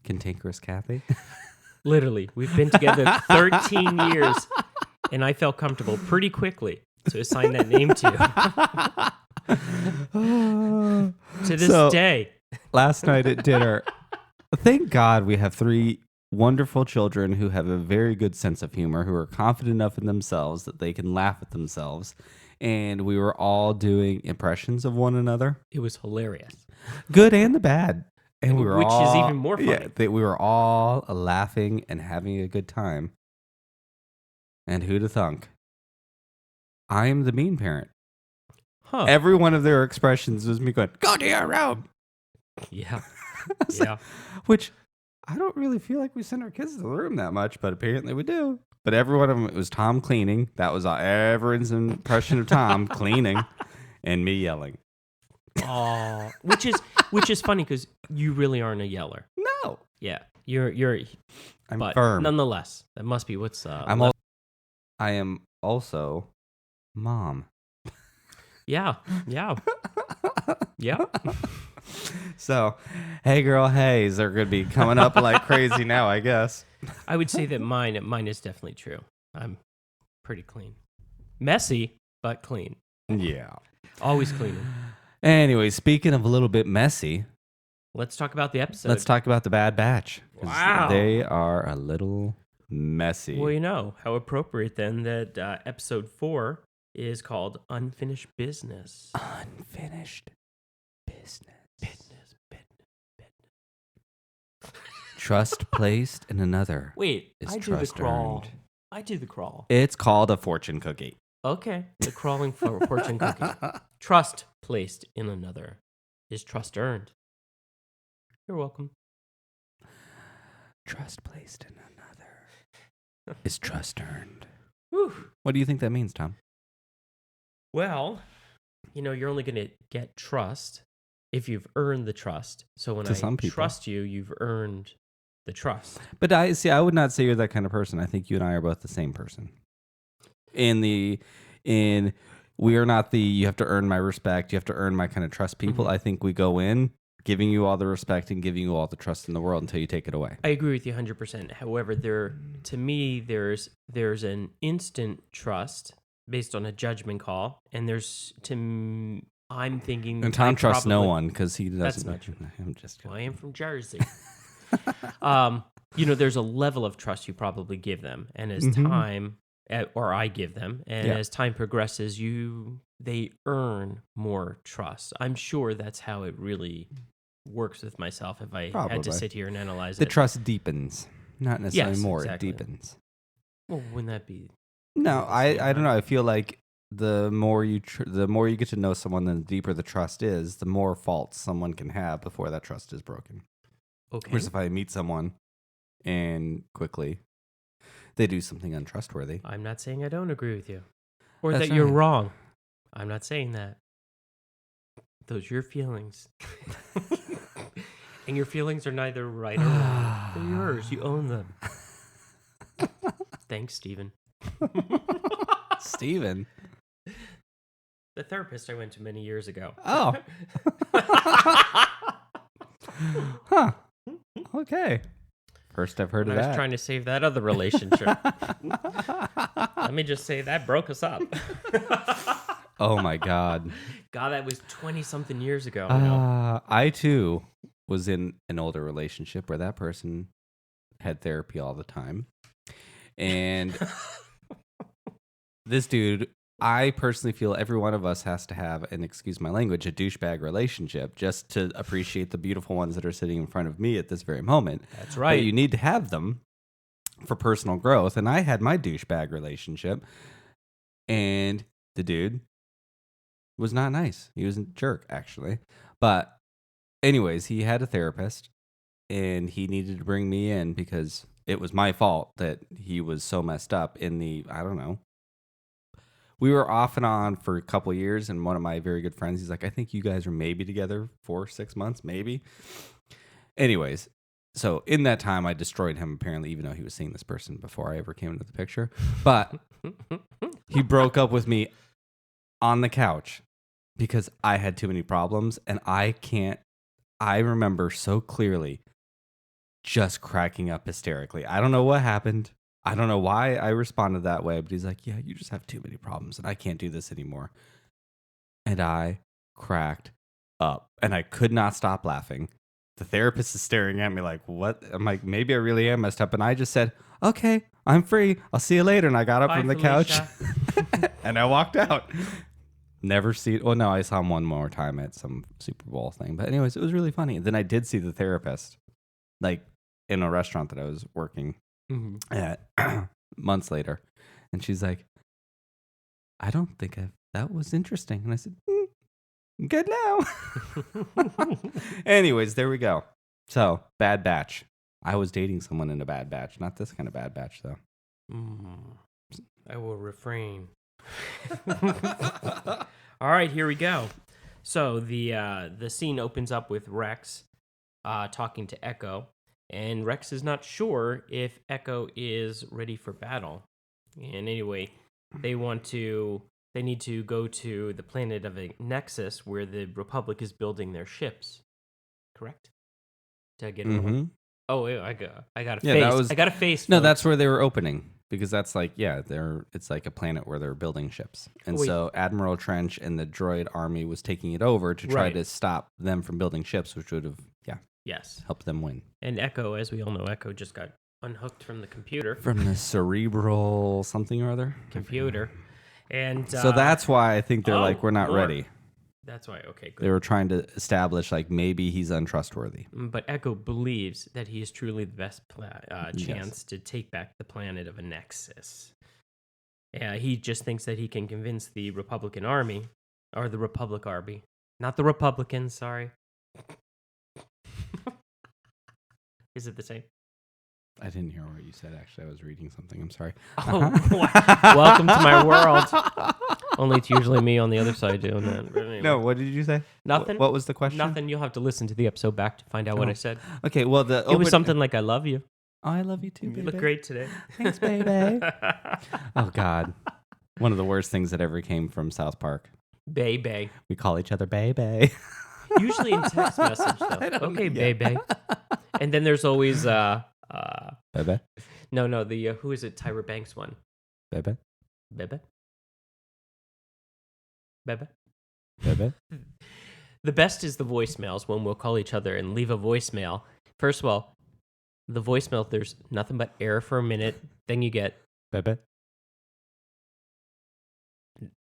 Cantankerous Kathy. Literally, we've been together 13 years, and I felt comfortable pretty quickly to assign that name to you. To this day. Last night at dinner, thank God we have 3 wonderful children who have a very good sense of humor, who are confident enough in themselves that they can laugh at themselves. And we were all doing impressions of one another. It was hilarious. Good and the bad. And we were Which is even more funny. Yeah, we were all laughing and having a good time. And who'd have thunk? I'm the mean parent. Huh. Every one of their expressions was me going, go to your room. Yeah. Like, which I don't really feel like we send our kids to the room that much, but apparently we do. But every one of them, it was Tom cleaning. That was everyone's impression of Tom cleaning and me yelling. Oh, which is funny because you really aren't a yeller. No. Yeah. You're I'm but firm. Nonetheless, that must be what's I am also mom. Yeah. Yeah. So, hey girl, heys are going to be coming up like crazy now, I guess. I would say that mine is definitely true. I'm pretty clean. Messy, but clean. Yeah. Always cleaning. Anyway, speaking of a little bit messy, Let's talk about the episode. let's talk about the Bad Batch. 'Cause Wow. They are a little messy. Well, how appropriate then that episode 4 is called Unfinished Business. Unfinished business. Trust placed in another. Wait, Is I do the trust crawl. earned. I do the crawl. It's called a fortune cookie. Okay, the crawling fortune cookie. Trust placed in another is trust earned. You're welcome. Trust placed in another is trust earned. Whew. What do you think that means, Tom? Well, you're only going to get trust if you've earned the trust. So when To some I people. trust you, you've earned the trust. But I would not say you're that kind of person. I think you and I are both the same person. We are not the you have to earn my respect, you have to earn my kind of trust people. Mhm. I think we go in giving you all the respect and giving you all the trust in the world until you take it away. I agree with you 100%. However, to me, there's an instant trust based on a judgment call, and I'm thinking. And Tom I trusts no probably- one because he doesn't. That's not true. I'm just Well, I am from Jersey. There's a level of trust you probably give them, and as time, or I give them, and Yeah. as time progresses, they earn more trust. I'm sure that's how it really works with myself. If I had Probably. to sit here and analyze the it, trust deepens, not necessarily Yes, more. exactly. It deepens. well, wouldn't that be? No, the same, I don't right? know. I feel like the more you get to know someone, then the deeper the trust is, the more faults someone can have before that trust is broken. Okay. Whereas if I meet someone and quickly they do something untrustworthy, I'm not saying I don't agree with you, or That's that you're right. wrong. I'm not saying that. Those are your feelings. And your feelings are neither right or wrong. They're yours. You own them. Thanks, Steven. Steven. The therapist I went to many years ago. Oh. Huh. Okay. First I've heard I of was that. trying to save that other relationship. Let me just say that broke us up. Oh my God. God, that was 20-something years ago. I too was in an older relationship where that person had therapy all the time. And this dude, I personally feel every one of us has to have, and excuse my language, a douchebag relationship just to appreciate the beautiful ones that are sitting in front of me at this very moment. That's right. But you need to have them for personal growth. And I had my douchebag relationship, and the dude was not nice. He was a jerk, actually. But anyways, he had a therapist, and he needed to bring me in because it was my fault that he was so messed up I don't know. We were off and on for a couple of years, and one of my very good friends, he's like, I think you guys are maybe together for 6 months, maybe. Anyways, so in that time, I destroyed him, apparently, even though he was seeing this person before I ever came into the picture. But he broke up with me on the couch because I had too many problems, and I remember so clearly just cracking up hysterically. I don't know what happened. I don't know why I responded that way, but he's like, yeah, you just have too many problems and I can't do this anymore. And I cracked up and I could not stop laughing. The therapist is staring at me like, what? I'm like, maybe I really am messed up. And I just said, okay, I'm free. I'll see you later. And I got up Bye, from the Felicia. couch and I walked out. Never see it. Well, no, I saw him one more time at some Super Bowl thing. But anyways, it was really funny. Then I did see the therapist, like in a restaurant that I was working at months later. And she's like, I don't think that was interesting. And I said, good now. Anyways, there we go. So, Bad Batch. I was dating someone in a Bad Batch. Not this kind of Bad Batch, though. I will refrain. All right, here we go. So the scene opens up with Rex talking to Echo, and Rex is not sure if Echo is ready for battle. And anyway, they need to go to the planet of a Nexus where the Republic is building their ships. Correct? Did I get it wrong? Oh, I got a face. I got a face. No, that's where they were opening. Because that's like, it's like a planet where they're building ships. And so Admiral Trench and the droid army was taking it over to try to stop them from building ships, which would have, helped them win. And Echo, as we all know, Echo just got unhooked from the computer. From the cerebral something or other? Computer. And so that's why I think they're like, we're not ready. That's why, okay, good. They were trying to establish, like, maybe he's untrustworthy. But Echo believes that he is truly the best chance to take back the planet of a Nexus. He just thinks that he can convince the Republican Army, or the Republic Army. Not the Republicans, sorry. Is it the same? I didn't hear what you said, actually. I was reading something. I'm sorry. Oh, welcome to my world. Only it's usually me on the other side doing that. Anyway. No, what did you say? Nothing. What was the question? Nothing. You'll have to listen to the episode back to find out what I said. Okay, well, it was something like, I love you. Oh, I love you too, baby. You look great today. Thanks, baby. Oh, God. One of the worst things that ever came from South Park. Baby. We call each other baby. Usually in text message, though. Okay, baby. And then there's always... Bebe? No, the who is it? Tyra Banks one. Bebe? Bebe? Bebe? Bebe? The best is the voicemails when we'll call each other and leave a voicemail. First of all, the voicemail, there's nothing but air for a minute. Then you get... Bebe?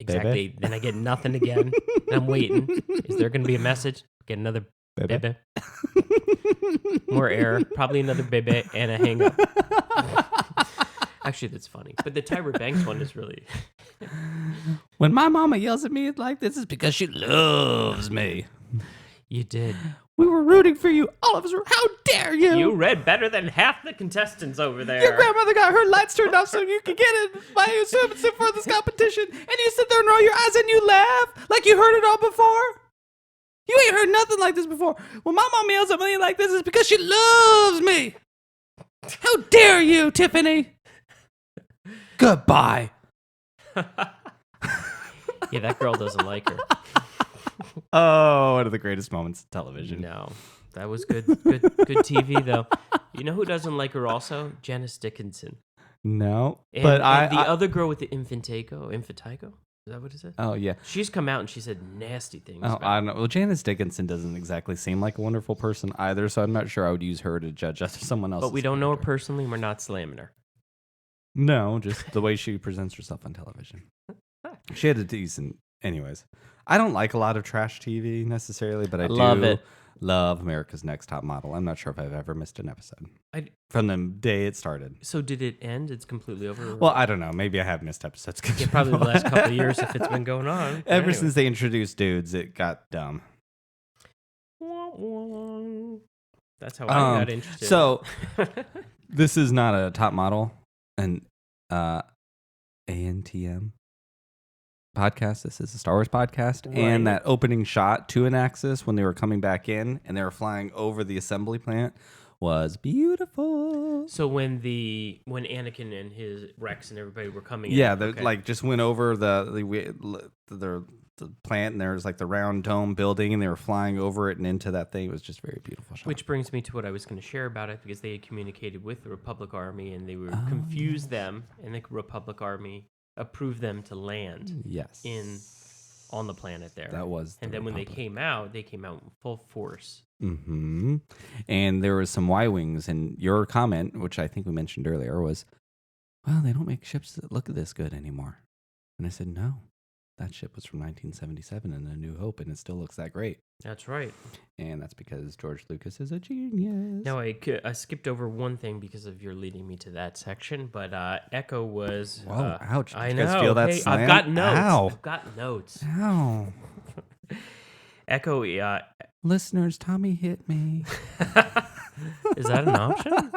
Exactly. Bebe? Then I get nothing again. And I'm waiting. Is there going to be a message? Get another Bebe? Bebe. More air, probably another bebe, and a hang up. Actually, that's funny. But the Tyra Banks one is really... When my mama yells at me like this, it's because she loves me. You did. We were rooting for you. All of us were. How dare you? You read better than half the contestants over there. Your grandmother got her lights turned off so you could get it by yourself for this competition. And you sit there and roll your eyes and you laugh like you heard it all before. You ain't heard nothing like this before. When my mom yells at me like this, it's because she loves me. How dare you, Tiffany? Goodbye. Yeah, that girl doesn't like her. Oh, one of the greatest moments of television. No, that was good TV, though. You know who doesn't like her also? Janice Dickinson. No, And, but and the other girl with the infantigo? Is that what it is? Oh, yeah. She's come out and she said nasty things. Oh, I don't know. Well, Janice Dickinson doesn't exactly seem like a wonderful person either, so I'm not sure I would use her to judge someone else. But we don't know her personally. We're not slamming her. No, just the way she presents herself on television. She had a decent... Anyways, I don't like a lot of trash TV necessarily, but I do love America's Next Top Model. I'm not sure if I've ever missed an episode from the day it started. So did it end? It's completely over? Well, I don't know. Maybe I have missed episodes. Yeah, probably the last couple of years if it's been going on. Ever since they introduced dudes, it got dumb. That's how I got interested. So this is not a top model, an ANTM podcast. This is a Star Wars podcast. Right. And that opening shot to an Axis when they were coming back in and they were flying over the assembly plant was beautiful. So when Anakin and his Rex and everybody were coming in, they like just went over the plant and there was like the round dome building and they were flying over it and into that thing. It was just a very beautiful shot. Which brings me to what I was going to share about it, because they had communicated with the Republic Army and they were confused them, and the Republic Army approved them to land on the planet there. That was and then Republic. When they came out in full force. Mm-hmm. And there was some Y-Wings, and your comment, which I think we mentioned earlier, was, well, they don't make ships that look this good anymore. And I said, no. that ship was from 1977 in A New Hope, and it still looks that great. That's right. And that's because George Lucas is a genius. Now, I skipped over one thing because of your leading me to that section, but Echo was... Whoa, ouch. Did I you know. guys feel that hey, slam? I've got notes. Ow. I've got notes. Ow. Echo... Listeners, Tommy hit me. Is that an option?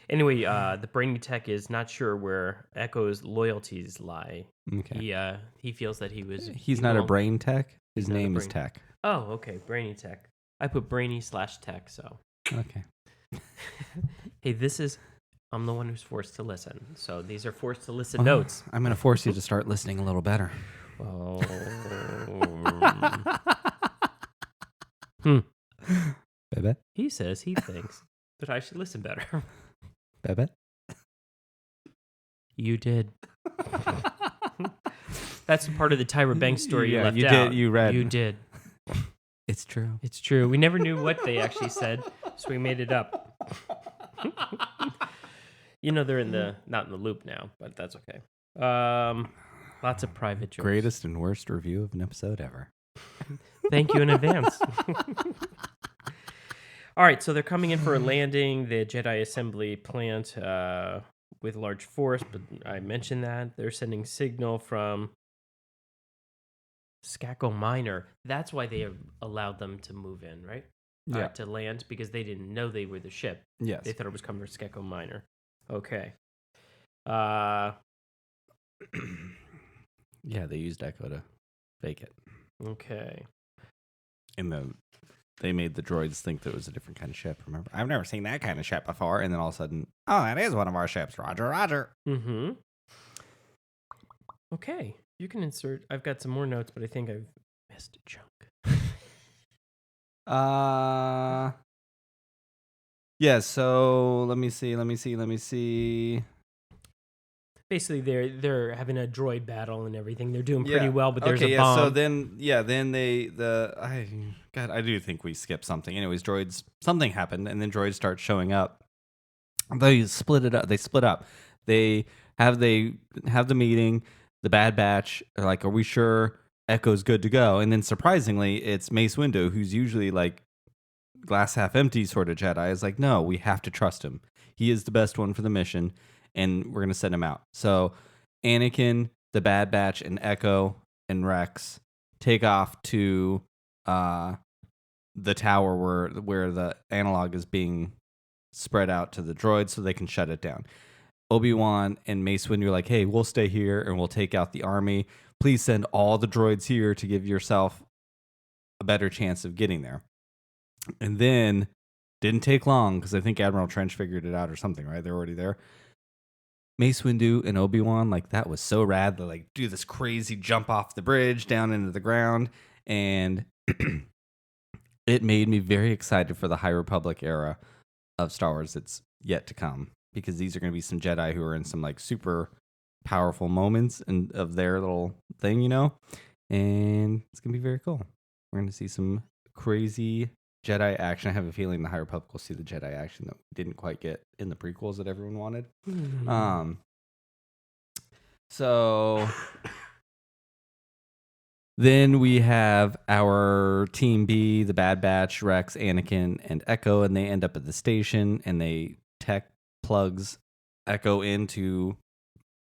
Anyway, the brainy tech is not sure where Echo's loyalties lie. Okay. He feels that He's not a brain tech. His not a name is brain- Tech. Oh, okay, brainy tech. I put brainy/tech, so. Okay. Hey, I'm the one who's forced to listen. So these are forced to listen notes. I'm going to force you to start listening a little better. Oh. Bebe? He says he thinks that I should listen better. Bebe? You did. That's part of the Tyra Banks story you left you out. Did, you read. You did. It's true. It's true. We never knew what they actually said, so we made it up. They're not in the loop now, but that's okay. Lots of private jokes. Greatest and worst review of an episode ever. Thank you in advance. All right, so they're coming in for a landing. The Jedi assembly plant with large force, but I mentioned that. They're sending signal from Skako Minor. That's why they allowed them to move in, right? Yeah. To land, because they didn't know they were the ship. Yes. They thought it was coming from Skako Minor. Okay. Yeah, they used Echo to fake it. Okay. They made the droids think that it was a different kind of ship, remember? I've never seen that kind of ship before. And then all of a sudden, oh, that is one of our ships. Roger, roger. Mm-hmm. Okay. You can insert. I've got some more notes, but I think I've missed a chunk. Yeah, so let me see. Basically, they're having a droid battle and everything. They're doing pretty well, but there's a yeah, bomb. so then I do think we skipped something. Anyways, something happened, and then droids start showing up. They split up. They have the meeting. The Bad Batch are like, are we sure Echo's good to go? And then surprisingly, it's Mace Windu, who's usually like glass half empty sort of Jedi, is like, no, we have to trust him. He is the best one for the mission, and we're going to send him out. So Anakin, the Bad Batch, and Echo and Rex take off to the tower where the analog is being spread out to the droids so they can shut it down. Obi-Wan and Mace Windu are like, hey, we'll stay here and we'll take out the army. Please send all the droids here to give yourself a better chance of getting there. And then, didn't take long, because I think Admiral Trench figured it out or something, right? They're already there. Mace Windu and Obi-Wan, like, that was so rad. They, like, do this crazy jump off the bridge down into the ground. And it made me very excited for the High Republic era of Star Wars that's yet to come. Because these are going to be some Jedi who are in some, like, super powerful moments of their little thing, And it's going to be very cool. We're going to see some crazy Jedi action. I have a feeling the High Republic will see the Jedi action that we didn't quite get in the prequels that everyone wanted. So then we have our Team B, the Bad Batch, Rex, Anakin, and Echo, and they end up at the station, and they tech plugs Echo into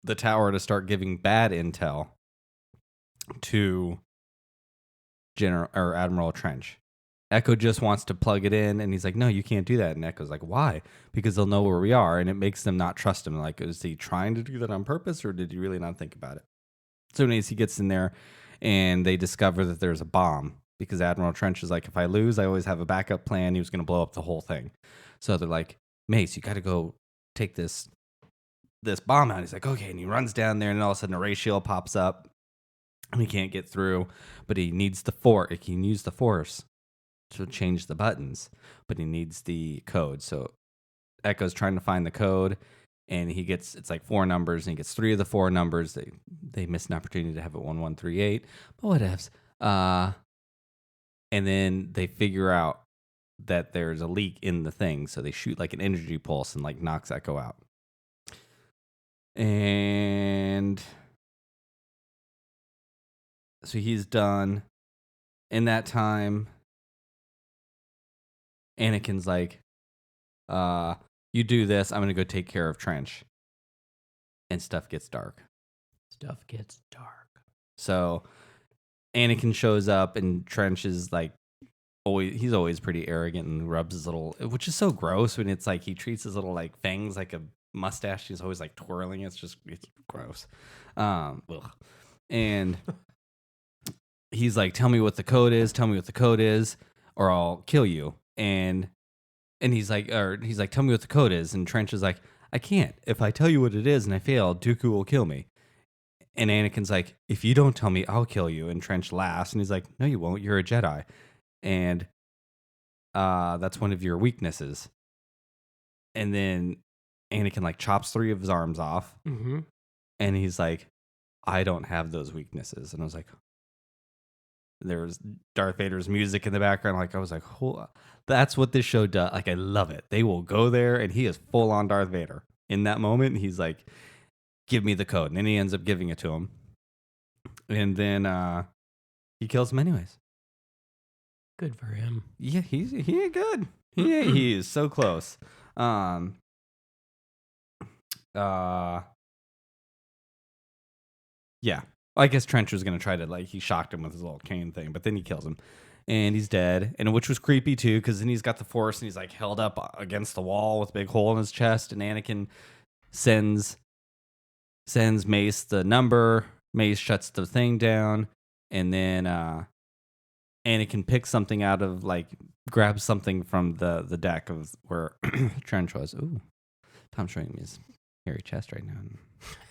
the tower to start giving bad intel to Admiral Trench. Echo just wants to plug it in, and he's like, no, you can't do that. And Echo's like, why? Because they'll know where we are, and it makes them not trust him. Like, is he trying to do that on purpose, or did he really not think about it? So anyways, he gets in there, and they discover that there's a bomb, because Admiral Trench is like, if I lose, I always have a backup plan. He was going to blow up the whole thing. So they're like, Mace, you got to go take this bomb out. He's like, okay, and he runs down there, and all of a sudden a ray shield pops up, and he can't get through, but he needs the force. He can use the force to change the buttons, but he needs the code. So Echo's trying to find the code, and it's like 4 numbers, and he gets 3 of the 4 numbers. They missed an opportunity to have it 1138, but whatevs. And then they figure out that there's a leak in the thing, so they shoot like an energy pulse and like knocks Echo out. And So he's done. In that time, Anakin's like, you do this, I'm going to go take care of Trench. And stuff gets dark. Stuff gets dark. So Anakin shows up and Trench is like, he's always pretty arrogant and rubs his little, which is so gross when it's like he treats his little like fangs like a mustache. He's always like twirling. It's gross. And he's like, tell me what the code is, or I'll kill you. And he's like, tell me what the code is. And Trench is like, I can't. If I tell you what it is and I fail, Dooku will kill me. And Anakin's like, if you don't tell me, I'll kill you. And Trench laughs and he's like, no, you won't. You're a Jedi. And that's one of your weaknesses. And then Anakin like chops 3 of his arms off. Mm-hmm. And he's like, I don't have those weaknesses. And I was like, there's Darth Vader's music in the background. Like I was like, that's what this show does. Like I love it. They will go there and he is full on Darth Vader in that moment. He's like, give me the code. And then he ends up giving it to him. And then he kills him anyways. Good for him. Yeah, he ain't good. He is so close. Yeah. I guess Trench was going to try to, like, he shocked him with his little cane thing, but then he kills him. And he's dead. And which was creepy, too, because then he's got the Force and he's, like, held up against the wall with a big hole in his chest. And Anakin sends Mace the number. Mace shuts the thing down. And then Anakin picks something out of, like, grabs something from the deck of where Trench was. Ooh, Tom's showing me his hairy chest right now.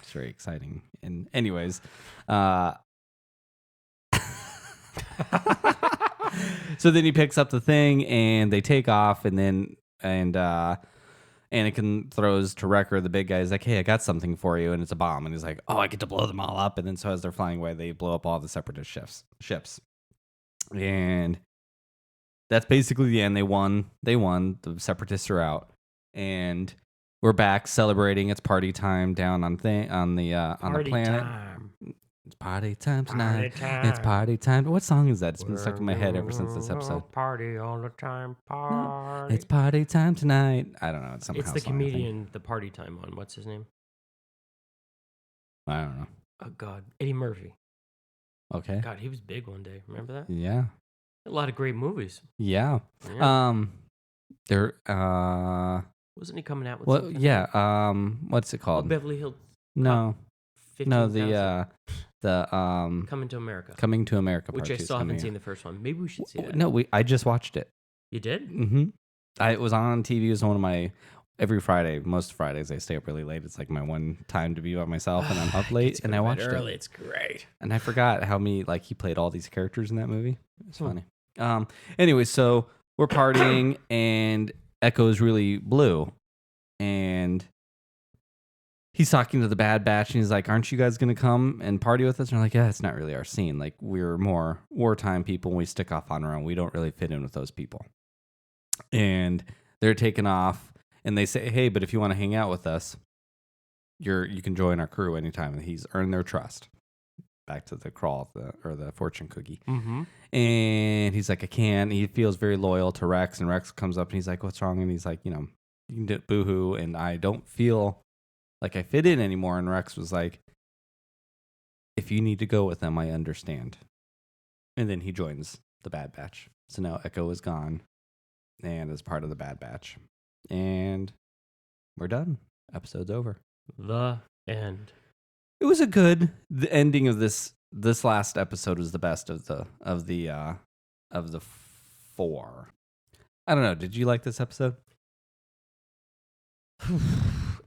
It's very exciting. And anyways, so then he picks up the thing and they take off and Anakin throws to Wrecker, the big guy. He's like, hey, I got something for you. And it's a bomb. And he's like, oh, I get to blow them all up. And then so as they're flying away, they blow up all the Separatist ships. And that's basically the end. They won. The Separatists are out. And we're back celebrating. It's party time down on the planet. Time. It's party time tonight. It's party time. What song is that? It's been stuck in my head ever since this episode. Party all the time. Party. No, it's party time tonight. I don't know. It's the comedian, the party time one. What's his name? I don't know. Oh God, Eddie Murphy. Okay. God, he was big one day. Remember that? Yeah. A lot of great movies. Yeah. Wasn't he coming out with? Well, something? yeah. What's it called? Beverly Hills. No. 15,000. The Coming to America. Coming to America, Which I still haven't seen the first one. Maybe we should see that. No, I just watched it. You did? Mm-hmm. It was on TV. It was one of my every Friday. Most Fridays I stay up really late. It's like my one time to be by myself, and I'm up late, and I watched early. it. It's great. And I forgot how he played all these characters in that movie. It's funny. Anyway, so we're partying, and Echo's really blue, and he's talking to the Bad Batch, and he's like, aren't you guys going to come and party with us? And they're like, yeah, it's not really our scene. Like, we're more wartime people, and we stick off on our own. We don't really fit in with those people. And they're taking off, and they say, hey, but if you want to hang out with us, you can join our crew anytime. And he's earned their trust. Back to the crawl, or the fortune cookie. Mm-hmm. And he's like, I can't. He feels very loyal to Rex, and Rex comes up, and he's like, what's wrong? And he's like, you can do boohoo, and I don't feel like I fit in anymore. And Rex was like, if you need to go with them, I understand. And then he joins the Bad Batch. So now Echo is gone and is part of the Bad Batch. And we're done. Episode's over. The end. It was the ending of this last episode was the best of the 4. I don't know. Did you like this episode?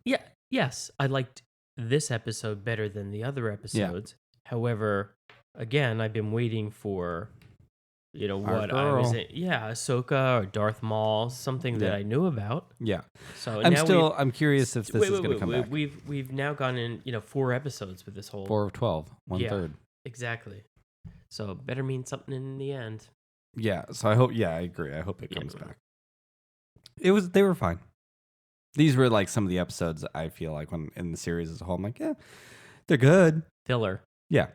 Yeah. Yes, I liked this episode better than the other episodes. Yeah. However, again, I've been waiting for, what I was in. Yeah, Ahsoka or Darth Maul, something that I knew about. Yeah. So I'm curious if this is going to come back. We've now gone in, 4 episodes with this whole 4 of 12, 1/3. Yeah, exactly. So better mean something in the end. Yeah. So I hope. Yeah, I agree. I hope it comes back. They were fine. These were like some of the episodes I feel like when in the series as a whole, I'm like, yeah, they're good. Filler. Yeah.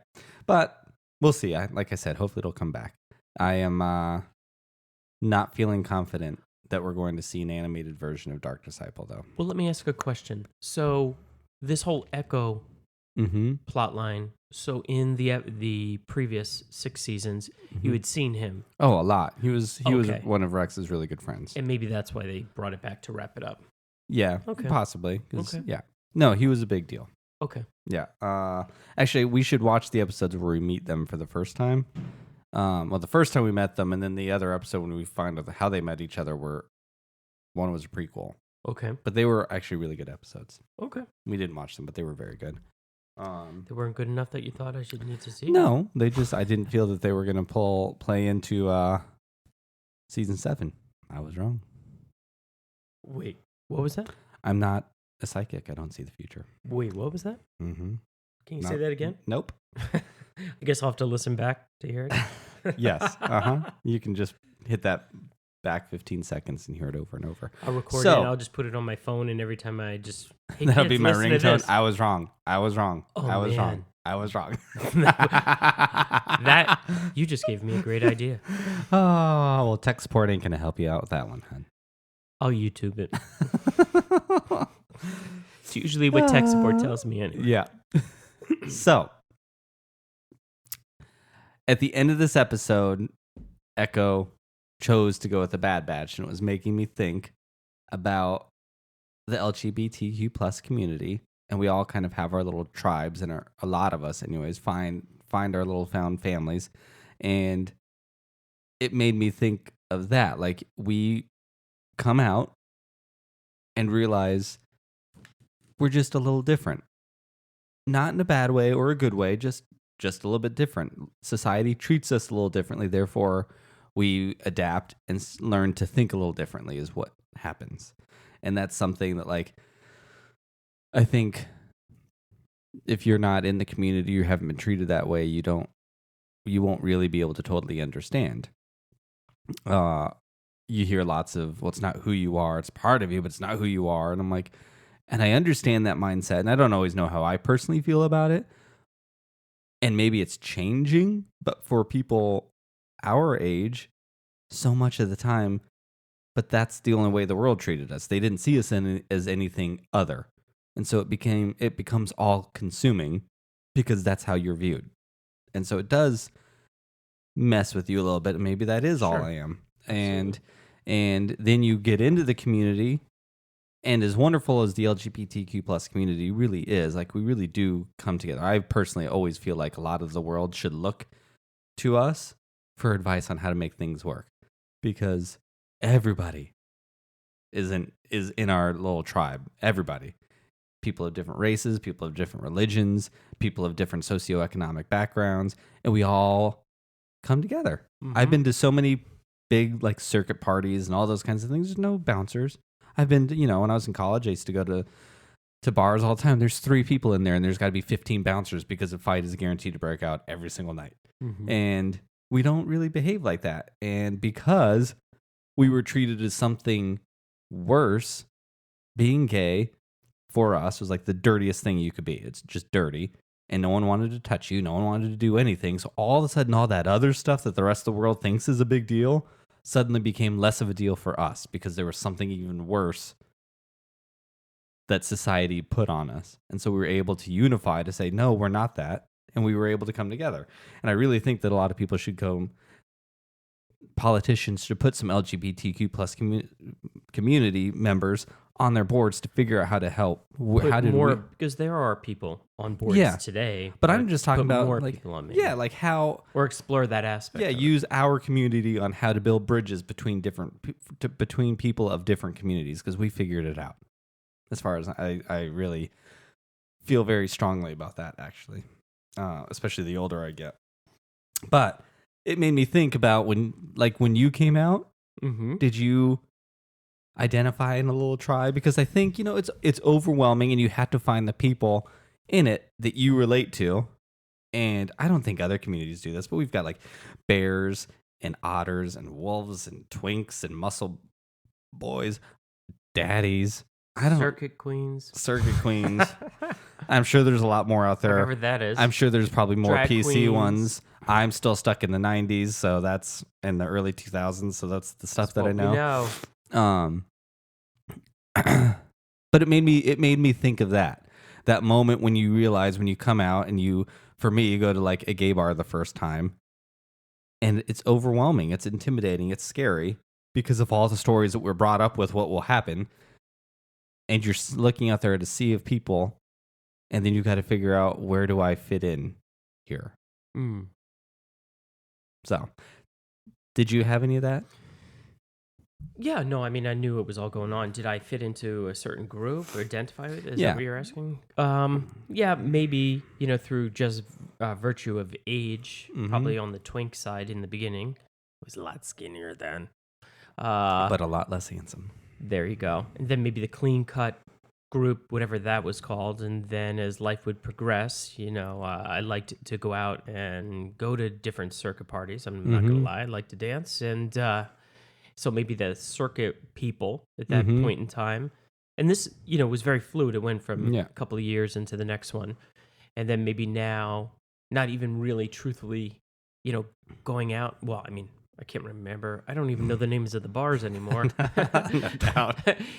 But We'll see. Like I said, hopefully it'll come back. I am not feeling confident that we're going to see an animated version of Dark Disciple, though. Well, let me ask a question. So this whole Echo plot line, so in the previous 6 seasons, you had seen him. Oh, a lot. He was one of Rex's really good friends. And maybe that's why they brought it back to wrap it up. Yeah, possibly. Yeah. No, he was a big deal. Okay. Yeah. Actually, we should watch the episodes where we meet them for the first time. The first time we met them, and then the other episode when we find out how they met each other, one was a prequel. Okay. But they were actually really good episodes. Okay. We didn't watch them, but they were very good. They weren't good enough that you thought I should need to see? No, I didn't feel that they were going to play into season 7. I was wrong. Wait, what was that? I'm not a psychic. I don't see the future. Wait, what was that? Mm-hmm. Can you say that again? Nope. I guess I'll have to listen back to hear it. Yes. You can just hit that back 15 seconds and hear it over and over. I'll record it. I'll just put it on my phone, and every time I just that'll be my ringtone. I was wrong. Oh, I was wrong. That you just gave me a great idea. Oh, well, tech support ain't gonna help you out with that one, hon. I'll YouTube it. It's usually what tech support tells me anyway. Yeah. So, at the end of this episode, Echo chose to go with the Bad Batch, and it was making me think about the LGBTQ plus community, and we all kind of have our little tribes, and a lot of us, anyways, find our little found families, and it made me think of that. Like, we come out and realize we're just a little different. Not in a bad way or a good way, just a little bit different. Society treats us a little differently, therefore we adapt and learn to think a little differently is what happens. And that's something that, like, I think if you're not in the community, you haven't been treated that way, you won't really be able to totally understand. You hear lots of, well, it's not who you are, it's part of you, but it's not who you are. And I'm like, and I understand that mindset, and I don't always know how I personally feel about it. And maybe it's changing, but for people our age, so much of the time, but that's the only way the world treated us. They didn't see us as anything other. And so it becomes all consuming because that's how you're viewed. And so it does mess with you a little bit. Maybe that is all I am. And then you get into the community, and as wonderful as the LGBTQ plus community really is, like, we really do come together. I personally always feel like a lot of the world should look to us for advice on how to make things work, because everybody is in our little tribe. Everybody. People of different races, people of different religions, people of different socioeconomic backgrounds, and we all come together. Mm-hmm. I've been to so many big, like, circuit parties and all those kinds of things. There's no bouncers. I've been to, when I was in college, I used to go to bars all the time. There's 3 people in there, and there's got to be 15 bouncers because a fight is guaranteed to break out every single night. Mm-hmm. And we don't really behave like that. And because we were treated as something worse, being gay for us was like the dirtiest thing you could be. It's just dirty. And no one wanted to touch you. No one wanted to do anything. So all of a sudden, all that other stuff that the rest of the world thinks is a big deal suddenly became less of a deal for us because there was something even worse that society put on us. And so we were able to unify to say, no, we're not that. And we were able to come together. And I really think that a lot of people should politicians should put some LGBTQ plus community members on their boards to figure out how to help. Because there are people on boards today. But I'm just talking about more like, people on like how, or explore that aspect. Yeah, use our community on how to build bridges between between people of different communities, because we figured it out. As far as I really feel very strongly about that, actually, especially the older I get. But it made me think about when you came out. Mm-hmm. Did you identify in a little tribe? Because I think it's overwhelming, and you have to find the people in it that you relate to. And I don't think other communities do this, but we've got like bears and otters and wolves and twinks and muscle boys, daddies. Circuit queens. I'm sure there's a lot more out there. Whatever that is. I'm sure there's probably more Drag PC queens. ones. I'm still stuck in the 90s, so that's in the early 2000s, so that's the stuff that I know. But it made me think of that moment when you realize when you come out and for me, you go to like a gay bar the first time, and it's overwhelming, it's intimidating, it's scary because of all the stories that we're brought up with what will happen, and you're looking out there at a sea of people, and then you got to figure out, where do I fit in here? So, did you have any of that? Yeah, no, I mean, I knew it was all going on. Did I fit into a certain group or identify with it? Is that what you're asking? Yeah, maybe, through just virtue of age, probably on the twink side in the beginning. I was a lot skinnier then. But a lot less handsome. There you go. And then maybe the clean cut group, whatever that was called. And then as life would progress, I liked to go out and go to different circuit parties. I'm not going to lie. I like to dance. And so maybe the circuit people at that point in time. And this, was very fluid. It went from a couple of years into the next one. And then maybe now, not even really truthfully, going out. Well, I mean, I can't remember. I don't even know the names of the bars anymore. No doubt.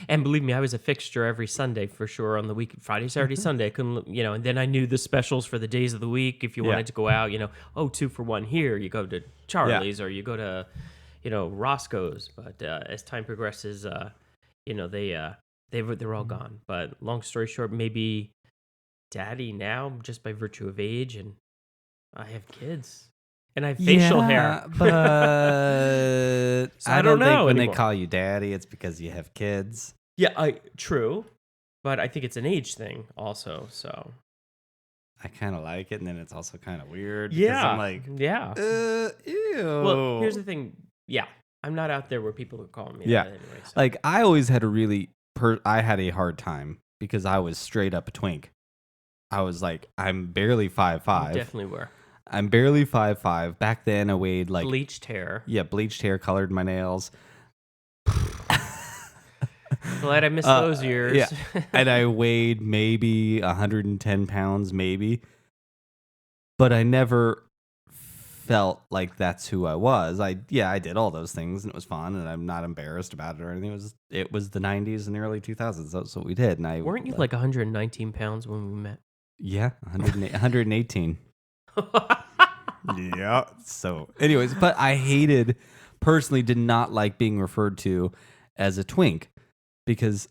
And believe me, I was a fixture every Sunday for sure on the week. Friday, Saturday, Sunday. I couldn't, and then I knew the specials for the days of the week. If you wanted to go out, 2 for 1 here. You go to Charlie's or you go to, Roscoe's. But as time progresses, they're all gone. But long story short, maybe daddy now, just by virtue of age, and I have kids. And I have facial hair. But so I don't know think when anymore. they call you daddy, it's because you have kids. Yeah, true. But I think it's an age thing also, so. I kind of like it, and then it's also kind of weird. Yeah. I'm like, ew. Well, here's the thing. Yeah, I'm not out there where people are calling me that anyway. So. Like, I always had I had a hard time because I was straight up a twink. I was like, I'm barely 5'5". You definitely were. I'm barely 5'5". Back then, I weighed like... Bleached hair. Yeah, bleached hair, colored my nails. Glad I missed those years. Yeah. And I weighed maybe 110 pounds, maybe. But I never felt like that's who I was. I did all those things, and it was fun, and I'm not embarrassed about it or anything. It was the 90s and the early 2000s. That's what we did. And Weren't you like 119 pounds when we met? Yeah, 118. Yeah. So, anyways, but I personally did not like being referred to as a twink because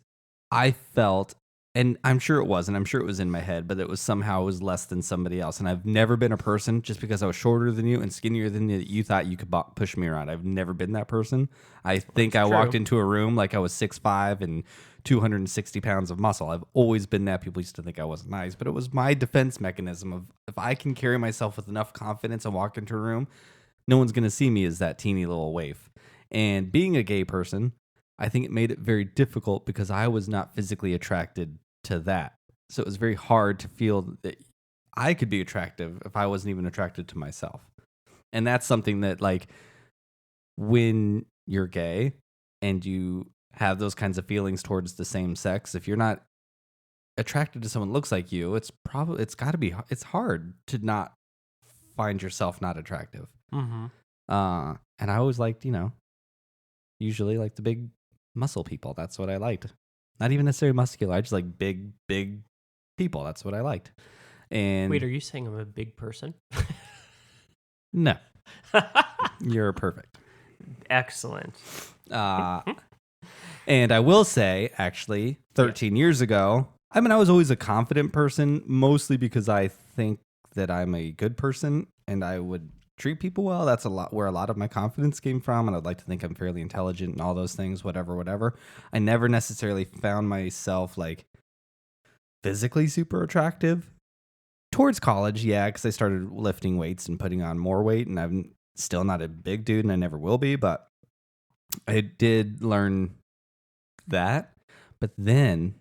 I felt, and I'm sure it was in my head, but it was somehow less than somebody else. And I've never been a person just because I was shorter than you and skinnier than you that you thought you could push me around. I've never been that person. I think I walked into a room like I was 6'5" and 260 pounds of muscle. I've always been that. People used to think I wasn't nice, but it was my defense mechanism of, if I can carry myself with enough confidence and walk into a room, no one's going to see me as that teeny little waif. And being a gay person, I think it made it very difficult because I was not physically attracted to that. So it was very hard to feel that I could be attractive if I wasn't even attracted to myself. And that's something that, like, when you're gay and you have those kinds of feelings towards the same sex, if you're not attracted to someone who looks like you, it's hard to not find yourself not attractive. And I always liked, usually like the big muscle people. That's what I liked. Not even necessarily muscular. I just like big people. That's what I liked. And wait, are you saying I'm a big person? No. You're perfect. Excellent. And I will say, actually, 13 years ago, I was always a confident person, mostly because I think that I'm a good person and I would treat people well. That's where a lot of my confidence came from, and I'd like to think I'm fairly intelligent and all those things, whatever. I never necessarily found myself like physically super attractive. Towards college, yeah, because I started lifting weights and putting on more weight, and I'm still not a big dude, and I never will be, but I did learn that. But then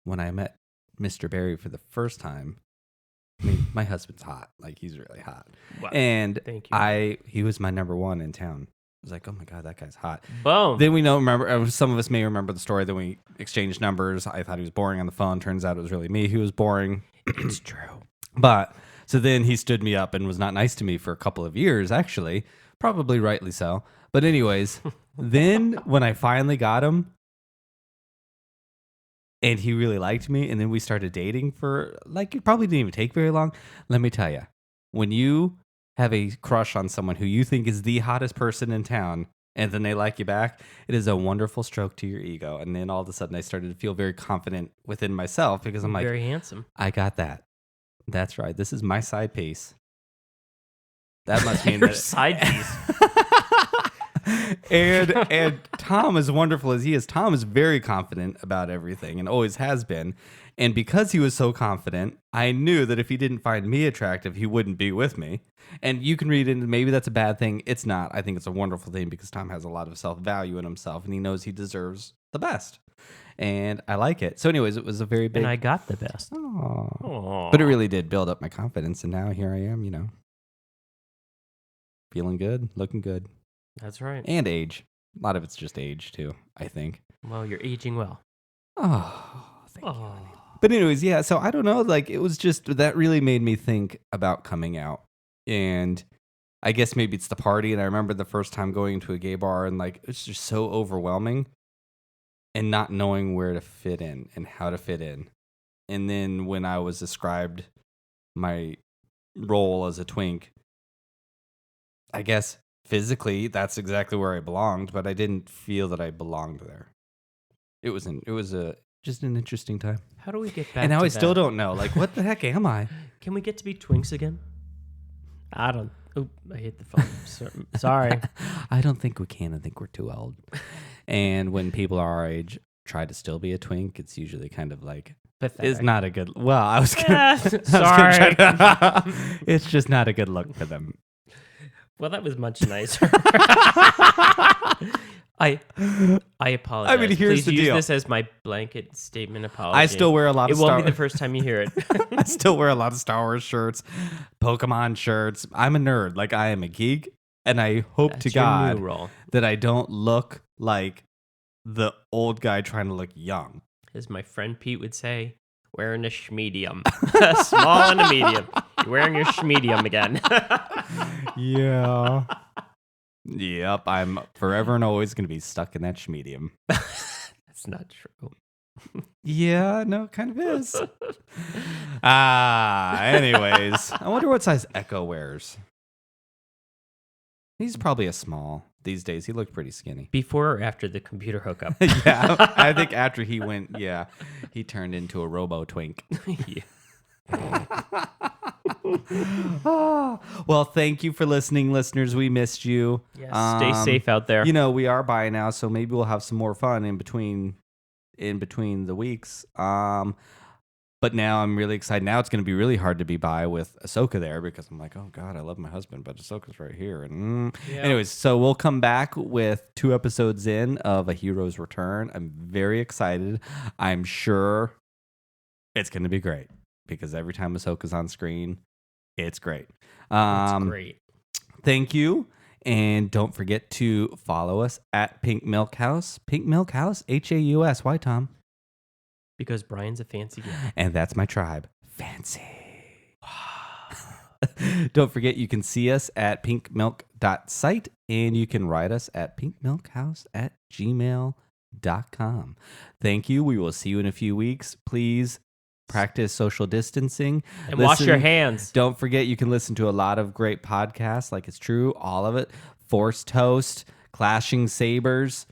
when I met Mr. Barry for the first time, my husband's hot. Like, he's really hot. Wow. And thank you. He was my number one in town. I was like, oh my God, that guy's hot. Boom. Then some of us may remember the story that we exchanged numbers. I thought he was boring on the phone. Turns out it was really me who was boring. It's true. But so then he stood me up and was not nice to me for a couple of years, actually, probably rightly so. But anyways, then when I finally got him and he really liked me, and then we started dating for like, it probably didn't even take very long. Let me tell you, when you have a crush on someone who you think is the hottest person in town, and then they like you back, it is a wonderful stroke to your ego. And then all of a sudden I started to feel very confident within myself because I'm like, very handsome. I got that. That's right. This is my side piece. That must mean Your that side piece. and Tom, as wonderful as he is, Tom is very confident about everything and always has been. And because he was so confident, I knew that if he didn't find me attractive, he wouldn't be with me. And you can read into maybe that's a bad thing. It's not. I think it's a wonderful thing because Tom has a lot of self-value in himself and he knows he deserves the best. And I like it. So anyways, it was a very big... And I got the best. Aww. But it really did build up my confidence. And now here I am, feeling good, looking good. That's right. And age. A lot of it's just age too, I think. Well, you're aging well. Oh, thank you. But anyways, yeah, so I don't know, like it was just, that really made me think about coming out. And I guess maybe it's the party. And I remember the first time going to a gay bar and like, it's just so overwhelming and not knowing where to fit in and how to fit in. And then when I was described my role as a twink, I guess physically that's exactly where I belonged, but I didn't feel that I belonged there. It was just an interesting time. How do we get back and now to I still don't know. Like, what the heck am I? Can we get to be twinks again? I don't. Oh, I hit the phone. Sorry. I don't think we can. I think we're too old. And when people our age try to still be a twink, it's usually kind of like, Pathetic. it's not a good... Well, I was going Sorry. It's just not a good look for them. Well, that was much nicer. I apologize. I mean, here's Please the use deal. this as my blanket statement apology. I still wear a lot of It won't be the first time you hear it. I still wear a lot of Star Wars shirts, Pokemon shirts. I'm a nerd. Like, I am a geek. And I hope That's to your God new role. that I don't look like the old guy trying to look young. As my friend Pete would say, wearing a schmedium. Small and a medium. You're wearing your schmedium again. Yeah. Yep, I'm forever and always going to be stuck in that schmedium. That's not true. Yeah, no, it kind of is. Anyways, I wonder what size Echo wears. He's probably a small these days. He looked pretty skinny. Before or after the computer hookup? Yeah, I think after he went, he turned into a robo-twink. Yeah. Well, thank you for listening, listeners. We missed you. Yes, stay safe out there. We are bi now, so maybe we'll have some more fun in between the weeks. But now I'm really excited. Now it's going to be really hard to be bi with Ahsoka there because I'm like, oh God, I love my husband, but Ahsoka's right here. And anyways, so we'll come back with 2 episodes in of A Hero's Return. I'm very excited. I'm sure it's going to be great because every time Ahsoka's on screen, it's great. It's great. Thank you. And don't forget to follow us at Pink Milk House. Pink Milk House, Haus. Why, Tom? Because Brian's a fancy guy. And that's my tribe. Fancy. Don't forget you can see us at pinkmilk.site and you can write us at pinkmilkhouse@gmail.com. Thank you. We will see you in a few weeks. Please practice social distancing. And wash your hands. Don't forget you can listen to a lot of great podcasts like It's True, all of it. Forced Toast, Clashing Sabers,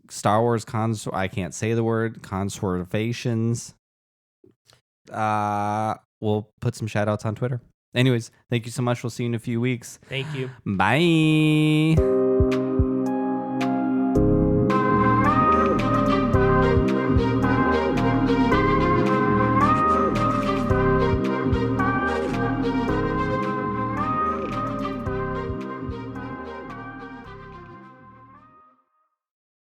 Star Wars I can't say the word, Conservations. We'll put some shout outs on Twitter. Anyways, thank you so much. We'll see you in a few weeks. Thank you. Bye.